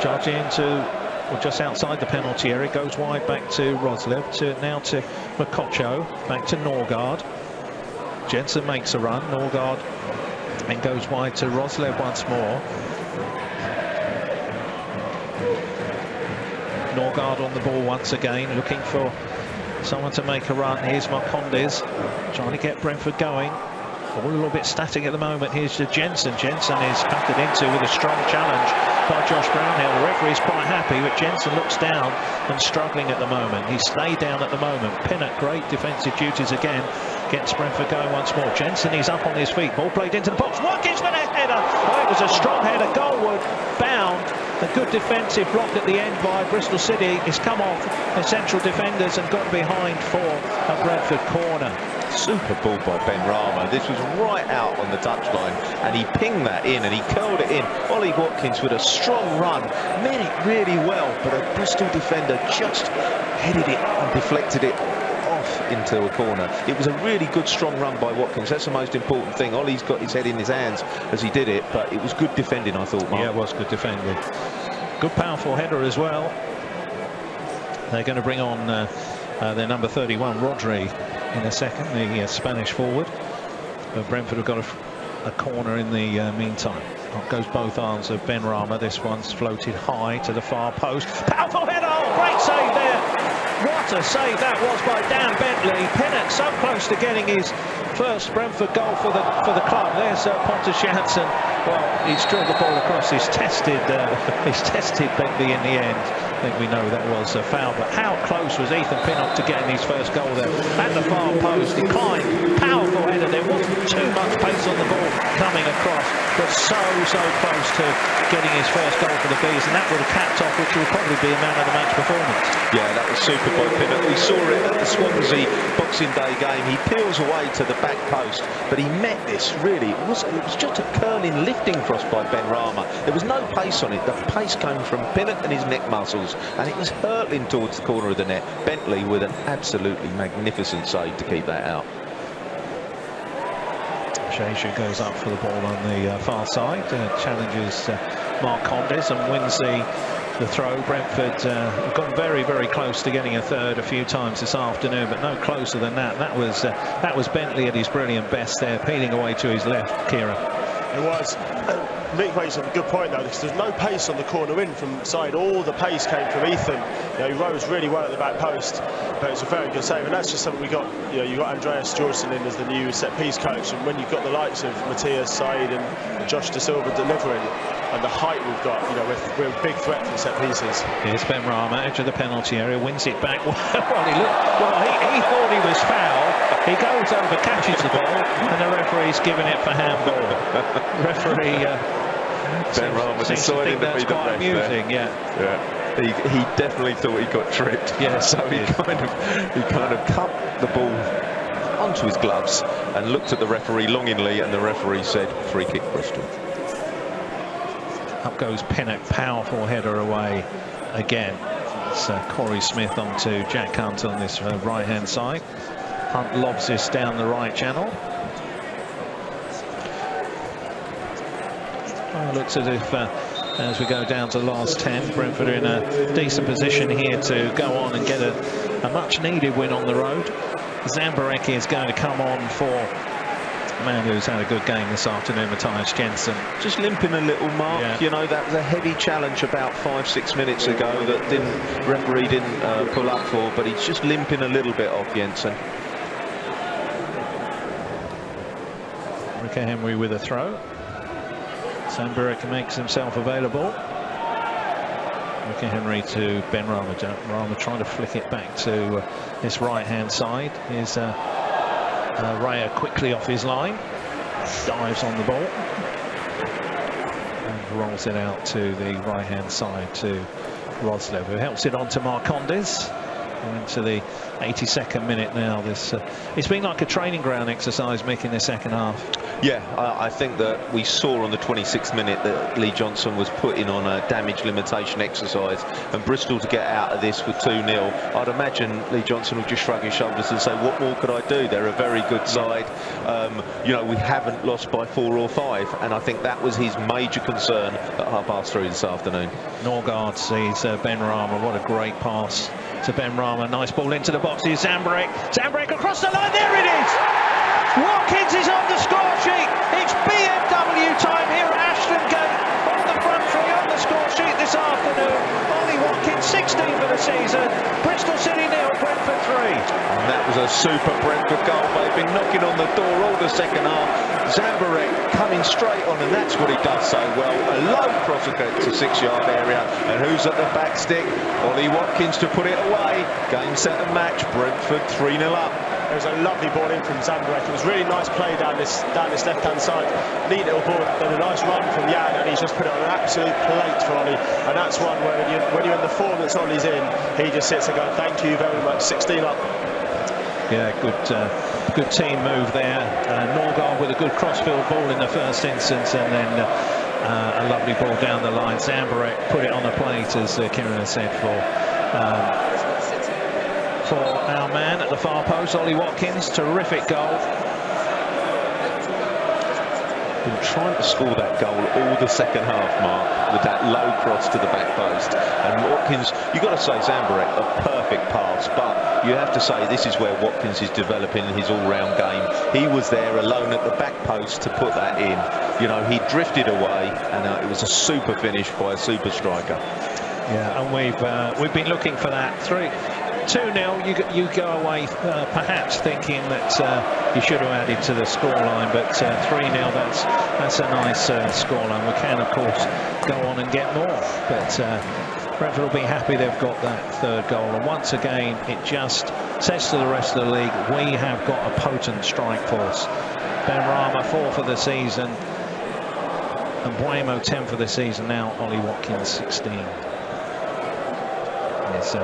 Speaker 1: charging into, or just outside the penalty area, goes wide back to Roslev, now to Makocho, back to Norgard. Jensen makes a run, Norgard, and goes wide to Roslev once more. Norgard on the ball once again, looking for someone to make a run. Here's Marcondes, trying to get Brentford going. All a little bit static at the moment. Here's to Jensen. Jensen is battered into with a strong challenge by Josh Brownhill. The referee's quite happy, but Jensen looks down and struggling at the moment. He's stayed down at the moment. Pinnock, great defensive duties again. Gets Brentford going once more. Jensen, he's up on his feet. Ball played into the box. Watkins with a header. Oh, it was a strong header, goalward bound. A good defensive block at the end by Bristol City. It's come off the central defenders and got behind for a Brentford corner.
Speaker 2: Super ball by Ben Rama. This was right out on the touchline, and he pinged that in and he curled it in. Ollie Watkins with a strong run, meant it really well, but a Bristol defender just headed it and deflected it off into a corner. It was a really good strong run by Watkins. That's the most important thing. Ollie's got his head in his hands as he did it, but it was good defending, I thought, Mark.
Speaker 1: Yeah, it was good defending. Good powerful header as well. They're going to bring on their number 31, Rodri, in a second, the Spanish forward. But Brentford have got a corner in the meantime. Up goes both arms of Ben Rama. This one's floated high to the far post. Powerful header! Oh, great save there! What a save that was by Dan Bentley. Pinnock so close to getting his first Brentford goal for the club. There's Pontus Jansson. Well, he's drilled the ball across. He's tested Bentley in the end. I think we know that was a foul, but how close was Ethan Pinnock to getting his first goal there? At the far post, declined, powerful header. There wasn't too much pace on the ball coming across, but so close to getting his first goal for the Bees, and that would have capped off, which will probably be a man of the match performance. Yeah, that was super by Pinnock. We saw it at the Swansea Boxing Day game. He peels away to the back post, but he met this really. It was just a curling lifting cross by Ben Rama. There was no pace on it. The pace came from Pinnock and his neck muscles, and it was hurtling towards the corner of the net. Bentley with an absolutely magnificent save to keep that out. Sheju goes up for the ball on the far side, challenges Mark Condes and wins the throw. Brentford have gone very close to getting a third a few times this afternoon, but no closer than that. That was Bentley at his brilliant best there, peeling away to his left, Kieran.
Speaker 3: It was. Mick makes a good point though, because there's no pace on the corner in from side. All the pace came from Ethan. He rose really well at the back post, but it's a very good save, and that's just something we got. You got Andreas Jorgensen in as the new set piece coach, and when you've got the likes of Matthias Said and Josh Da Silva delivering, and the height we've got, we're a big threat from set pieces.
Speaker 1: Here's Ben Rama, edge of the penalty area, wins it back. He thought he was fouled. He goes over, catches the ball, and the referee's giving it for handball. Referee Ben Rama decided that's quite amusing.
Speaker 2: Yeah. He definitely thought he got tripped.
Speaker 1: Yeah,
Speaker 2: so he kind of cut the ball onto his gloves and looked at the referee longingly, and the referee said, "Free kick, Bristol."
Speaker 1: Up goes Pinnock, powerful header away again. It's Corey Smith onto Jack Hunt on this right-hand side. Hunt lobs this down the right channel. Well, it looks as if as we go down to the last 10, Brentford are in a decent position here to go on and get a much-needed win on the road. Zambarek is going to come on for a man who's had a good game this afternoon, Matthias Jensen.
Speaker 2: Just limping a little, Mark.
Speaker 1: Yeah.
Speaker 2: That was a heavy challenge about 5-6 minutes ago that referee didn't pull up for, but he's just limping a little bit off Jensen.
Speaker 1: Ricky Henry with a throw. Zambarek makes himself available. Ricky Henry to Ben Rama. Rama trying to flick it back to this right-hand side. Here's Raya quickly off his line, dives on the ball and rolls it out to the right-hand side to Roslev, who helps it on to Marcondes. We're into the 82nd minute now. It's been like a training ground exercise, Mick, in the second half.
Speaker 2: Yeah, I think that we saw on the 26th minute that Lee Johnson was putting on a damage limitation exercise, and Bristol to get out of this with 2-0. I'd imagine Lee Johnson would just shrug his shoulders and say, what more could I do? They're a very good side. We haven't lost by 4 or 5, and I think that was his major concern at 3:30 this afternoon.
Speaker 1: Norgard sees Ben Rama. What a great pass to Ben Rama. Nice ball into the box. Here's Zambarek. Zambarek across the line. There it is. Watkins is on the score sheet. It's BMW time here at Ashton Gate on the front three on the score sheet this afternoon. Ollie Watkins, 16 for the season. Bristol City 0, Brentford 3.
Speaker 2: And that was a super Brentford goal. They've been knocking on the door all the second half. Zambarek coming straight on, and that's what he does so well. A low cross to 6-yard area, and who's at the back stick? Ollie Watkins to put it away. Game, set and match. Brentford 3-0 up.
Speaker 3: It was a lovely ball in from Zambrek. It was really nice play down this left-hand side. Neat little ball, then a nice run from Jan, and he's just put it on an absolute plate for Ollie. And that's one where when you're in the form that Ollie's in, he just sits and goes, thank you very much, 16 up.
Speaker 1: Yeah, good team move there. Norgard with a good crossfield ball in the first instance, and then a lovely ball down the line. Zambrek put it on the plate, as Kieran has said, for our man at the far post, Ollie Watkins. Terrific goal.
Speaker 2: Been trying to score that goal all the second half, Mark, with that low cross to the back post. And Watkins, you've got to say, Zambrek, a perfect pass, but you have to say this is where Watkins is developing his all-round game. He was there alone at the back post to put that in. You know, he drifted away, and it was a super finish by a super striker.
Speaker 1: Yeah, and we've been looking for that. 2-0, you go away perhaps thinking that you should have added to the scoreline, but 3-0, that's a nice scoreline. We can, of course, go on and get more, but Brentford will be happy they've got that third goal. And once again, it just says to the rest of the league, we have got a potent strike force. Benrahma 4 for the season, and Buemo 10 for the season now. Ollie Watkins 16. There's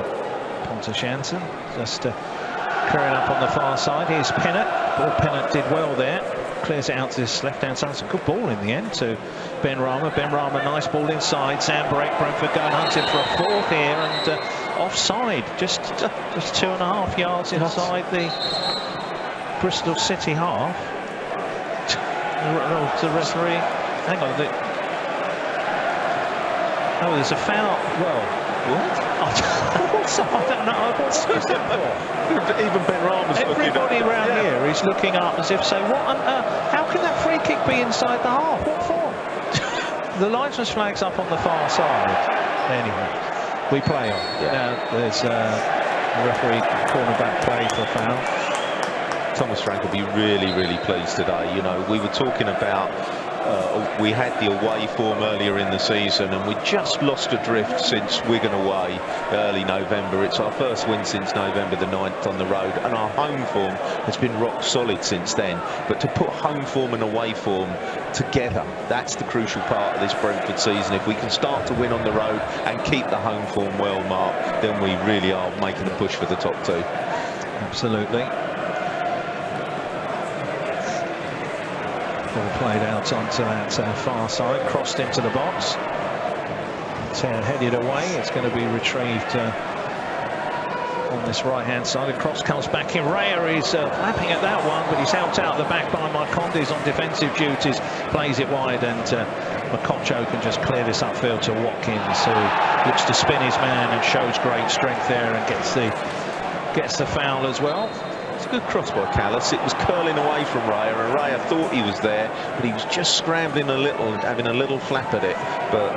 Speaker 1: Pontus Janssen just clearing up on the far side. Here's Pennant. Pennant did well there. Clears it out to this left-hand side. It's a good ball in the end to Benrahma. Benrahma, nice ball inside. Zambrek, Brentford going hunting for a fourth here, and offside, just 2.5 yards inside the Bristol City half. The referee, hang on. Oh, there's a foul. Well, what? I don't know. What's that for?
Speaker 2: Even Benrahma's looking up.
Speaker 1: Everybody around here is looking up as if saying, what on earth? How can that free kick be inside the half? What for? The linesman's flag's up on the far side. Anyway, we play on. Yeah. Now there's a referee cornerback play for foul.
Speaker 2: Thomas Frank will be really, really pleased today. You know, we were talking about we had the away form earlier in the season, and we just lost adrift since Wigan away early November. It's our first win since November the 9th on the road, and our home form has been rock solid since then. But to put home form and away form together, that's the crucial part of this Brentford season. If we can start to win on the road and keep the home form well, Mark, then we really are making a push for the top two.
Speaker 1: Absolutely. Ball played out onto that far side, crossed into the box. It's headed away. It's going to be retrieved on this right-hand side. The cross comes back in. Raya is flapping at that one, but he's helped out the back by Marcondes on defensive duties. Plays it wide, and Makocho can just clear this upfield to Watkins, who looks to spin his man and shows great strength there, and gets the foul as well.
Speaker 2: It's a good cross by Callis. It was curling away from Raya, and Raya thought he was there, but he was just scrambling a little and having a little flap at it. But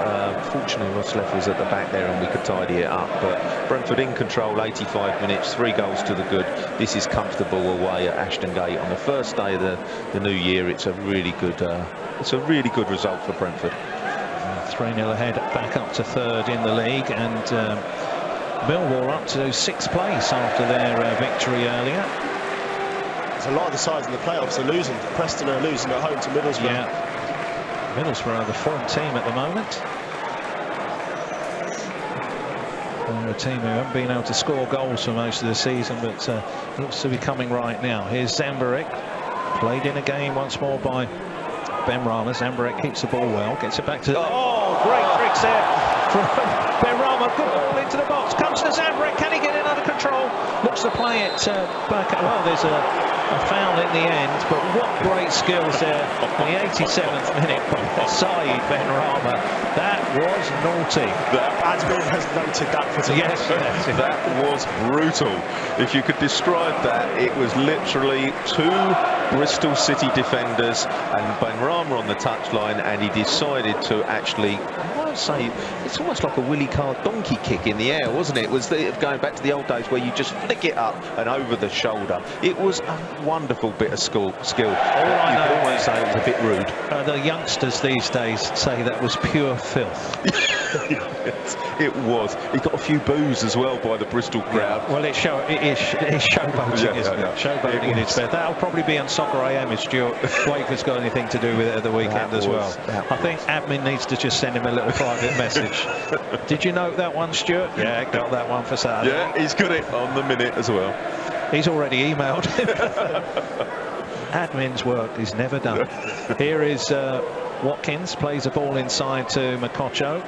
Speaker 2: fortunately, Rosleff was at the back there, and we could tidy it up. But Brentford in control, 85 minutes, 3 goals to the good. This is comfortable away at Ashton Gate on the first day of the new year. It's a really good result for Brentford.
Speaker 1: 3-0 ahead, back up to third in the league, and Millwall up to 6th place after their victory earlier.
Speaker 3: A lot of the sides in the playoffs are losing. Preston are losing at home to Middlesbrough.
Speaker 1: Yeah, Middlesbrough are the form team at the moment. They're a team who haven't been able to score goals for most of the season, but looks to be coming right now. Here's Zambrek, played in a game once more by Benrahma. Zambrek keeps the ball well, gets it back to... Oh, great tricks there from Benrahma. Good ball into the box, comes to Zambrek. Can he get it under control? Looks to play it back. Well, there's a foul in the end, but what great skills there in the 87th minute by Saeed Benrahma. That was naughty.
Speaker 3: Admin has noted that for today.
Speaker 1: Yes,
Speaker 2: that was brutal. If you could describe that, it was literally 2 Bristol City defenders and Benrahma on the touchline, and he decided to actually, I won't say, it's almost like a Willie Carr donkey kick in the air, wasn't it? It was going back to the old days where you just flick it up and over the shoulder. It was a wonderful bit of skill. You could almost say it was a bit rude.
Speaker 1: The youngsters these days say that was pure filth.
Speaker 2: It was. He got a few boos as well by the Bristol crowd.
Speaker 1: Well, it's showboating, isn't it? Showboating in its bed. That'll probably be on Soccer AM if Stuart Waker's got anything to do with it at the weekend as well. I think admin needs to just send him a little private message. Did you note that one, Stuart? Yeah, got that one for Saturday.
Speaker 2: Yeah, he's got it on the minute as well.
Speaker 1: He's already emailed him. Admin's work is never done. Here is Watkins, plays the ball inside to Makocho.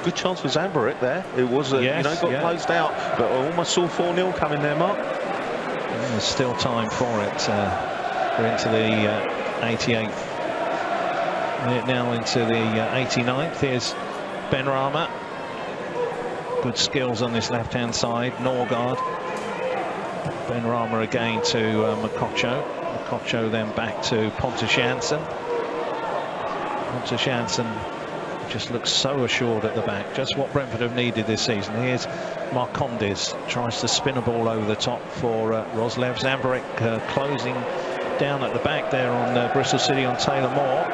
Speaker 2: Good chance for Zambarek there. It was, got closed out, but I almost saw 4-0 coming there, Mark.
Speaker 1: And there's still time for it. We're into the 88th. We're now into the 89th. Here's Benrahma. Good skills on this left-hand side. Norgard. Benrahma again to Makocho. Makocho then back to Pontus Jansson. Pontus Jansson just looks so assured at the back. Just what Brentford have needed this season. Here's Marcondes. Tries to spin a ball over the top for Roslev. Zambarek closing down at the back there on Bristol City on Taylor Moore.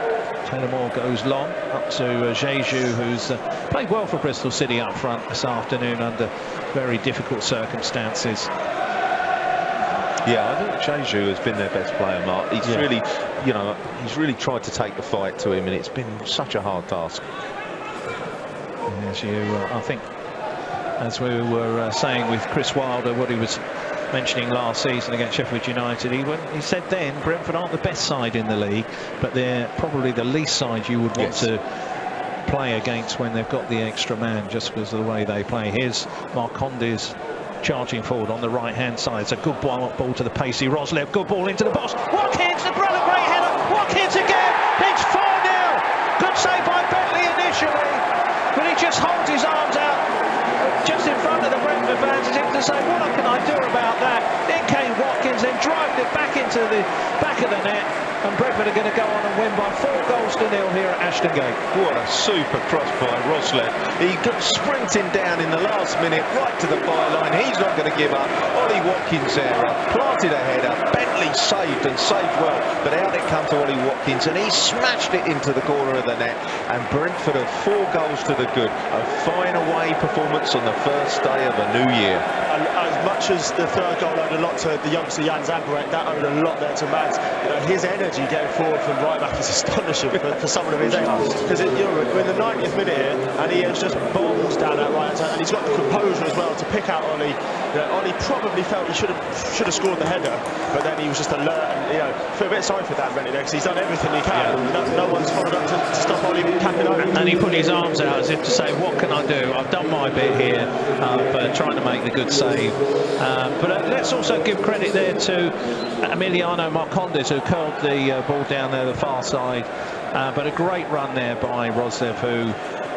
Speaker 1: Taylor Moore goes long up to Jeju, who's played well for Bristol City up front this afternoon under very difficult circumstances.
Speaker 2: Yeah, I think Jeju has been their best player, Mark. He's really, he's really tried to take the fight to him, and it's been such a hard task.
Speaker 1: As I think, as we were saying with Chris Wilder, what he was mentioning last season against Sheffield United, he said then Brentford aren't the best side in the league, but they're probably the least side you would want to play against when they've got the extra man, just because of the way they play. Here's Marcondes charging forward on the right hand side. It's a good ball to the pacey Roslev. Good ball into the box. Watkins, the brilliant great header. Watkins again. It's 4-0. Good save by Bentley initially, but he just holds his arms out just in front of the Brentford fans as if to say, what can I do about that? Then came Watkins, then drived it back into the back of the net, and Brentford are going to go on and win by 4-0 here at Ashton Gate.
Speaker 2: What a super cross by Roslev. He got sprinting down in the last minute right to the byline. He's not going to give up. Ollie Watkins there planted a header. Bentley saved and saved well, but out it comes to Ollie Watkins, and he smashed it into the corner of the net, and Brentford have 4 goals to the good. A fine away performance on the first day of a new year.
Speaker 3: And as much as the third goal owed a lot to the youngster Jan Zambarek, that owed a lot there to Mads. His energy getting forward from right back is astonishing for someone of his age. Because we're in the 90th minute here, and he has just bombed down that right hand side, and he's got the composure as well to pick out Ollie. Ollie probably felt he should have scored the header, but then he was just alert, and feel a bit sorry for Dan Bentley there, because he's done everything he can. No one's followed up to stop Ollie capping over.
Speaker 1: And he put his arms out as if to say, what can I do? I've done my bit here, trying to make the good save. But let's also give credit there to Emiliano Marcondes, who curled the ball down there the far side. But a great run there by Roslev, who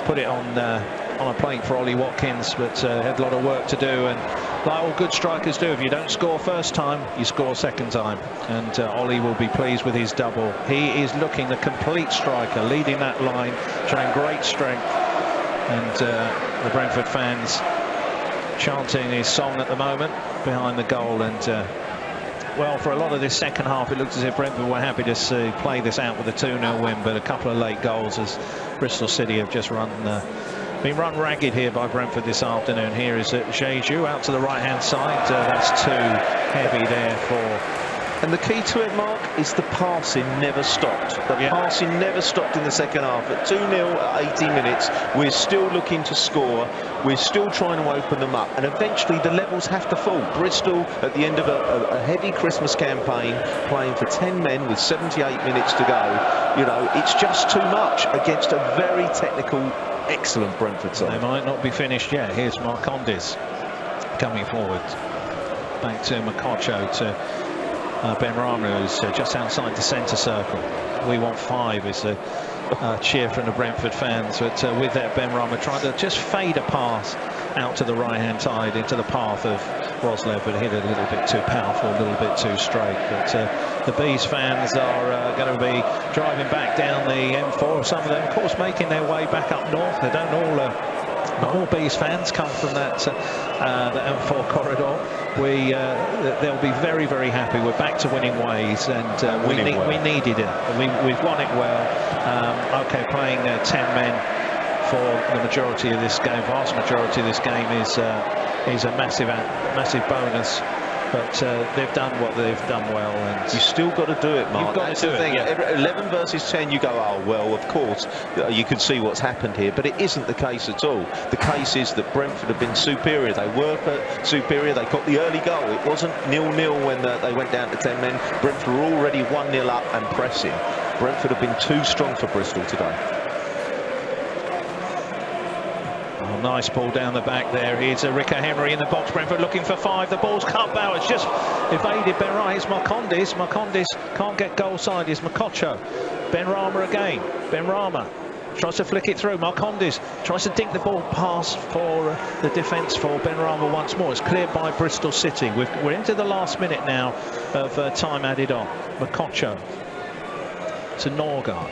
Speaker 1: put it on a plate for Ollie Watkins, but had a lot of work to do. And like all good strikers do, if you don't score first time, you score second time. And Ollie will be pleased with his double. He is looking the complete striker, leading that line, showing great strength. And the Brentford fans chanting his song at the moment behind the goal. And well, for a lot of this second half, it looked as if Brentford were happy to play this out with a 2-0 win, but a couple of late goals as Bristol City have just been run ragged here by Brentford this afternoon. Here is Jeju out to the right-hand side. That's too heavy there for...
Speaker 2: And the key to it, Mark, is the passing never stopped. The passing never stopped in the second half. At 2-0 at 80 minutes, we're still looking to score. We're still trying to open them up. And eventually the levels have to fall. Bristol, at the end of a heavy Christmas campaign, playing for 10 men with 78 minutes to go, it's just too much against a very technical, excellent Brentford side.
Speaker 1: They might not be finished yet. Here's Marcondes coming forward. Back to Makocho, to Benrahma, who's just outside the centre circle. We want 5 is the cheer from the Brentford fans. But with that, Benrahma trying to just fade a pass out to the right-hand side into the path of Roslev, but hit a little bit too powerful, a little bit too straight. But the Bees fans are going to be driving back down the M4. Some of them, of course, making their way back up north. They don't all Bees fans come from that the M4 corridor. They'll be very, very happy. We're back to winning ways, and we needed it. We've won it well. Okay, playing 10 men for the majority of this game, vast majority of this game, is a massive bonus. But they've done what they've done well, and
Speaker 2: you still got to do it, Mark.
Speaker 1: You've got
Speaker 2: That's
Speaker 1: to do
Speaker 2: the thing.
Speaker 1: it, yeah.
Speaker 2: 11 versus 10, you go, oh well, of course you can see what's happened here, but it isn't the case at all. The case is that Brentford have been superior. They were superior. They got the early goal. It wasn't 0-0 when they went down to 10 men. Brentford were already 1-0 up and pressing. Brentford have been too strong for Bristol today.
Speaker 1: Nice ball down the back there. Here's Ricker Henry in the box. Brentford looking for 5. The ball's cut out. It's just evaded Benrahma. It's Marcondes. Marcondes can't get goal side. It's Makocho. Benrahma again. Benrahma tries to flick it through. Marcondes tries to dink the ball past for the defence for Benrahma once more. It's cleared by Bristol City. We're into the last minute now of time added on. Makocho to Norgard.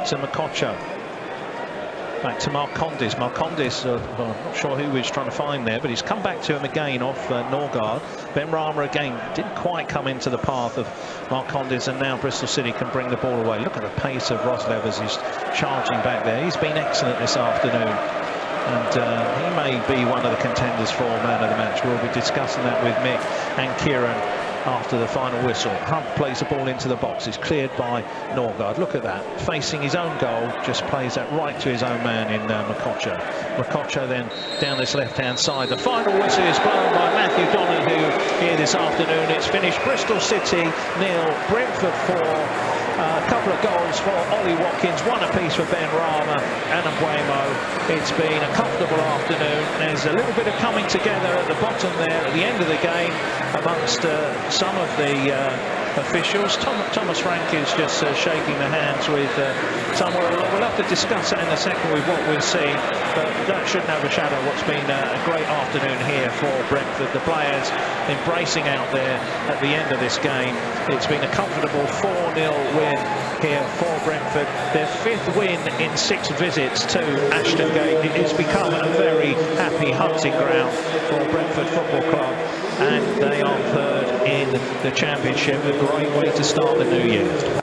Speaker 1: To Makocho. Back to Marcondes. Marcondes, well, I'm not sure who he's trying to find there, but he's come back to him again off Norgard. Benrahma again didn't quite come into the path of Marcondes, and now Bristol City can bring the ball away. Look at the pace of Roslev as he's charging back there. He's been excellent this afternoon, and he may be one of the contenders for man of the match. We'll be discussing that with Mick and Kieran after the final whistle. Hunt plays the ball into the box. It's cleared by Norgard. Look at that. Facing his own goal, just plays that right to his own man in Makocho. Makocho then down this left-hand side. The final whistle is blown by Matthew Donahue here this afternoon. It's finished Bristol City 0, Brentford 4. A couple of goals for Ollie Watkins, 1 apiece for Benrahma and Mbuemo. It's been a comfortable afternoon. There's a little bit of coming together at the bottom there at the end of the game amongst some of the officials. Thomas Frank is just shaking the hands with someone. We'll have to discuss that in a second with what we'll see, but that shouldn't overshadow what's been a great afternoon here for Brentford. The players embracing out there at the end of this game. It's been a comfortable 4-0 win here for Brentford. Their 5th win in 6 visits to Ashton Gate. It has become a very happy hunting ground for Brentford Football Club, and they are 3rd in the Championship. A great way to start the new year.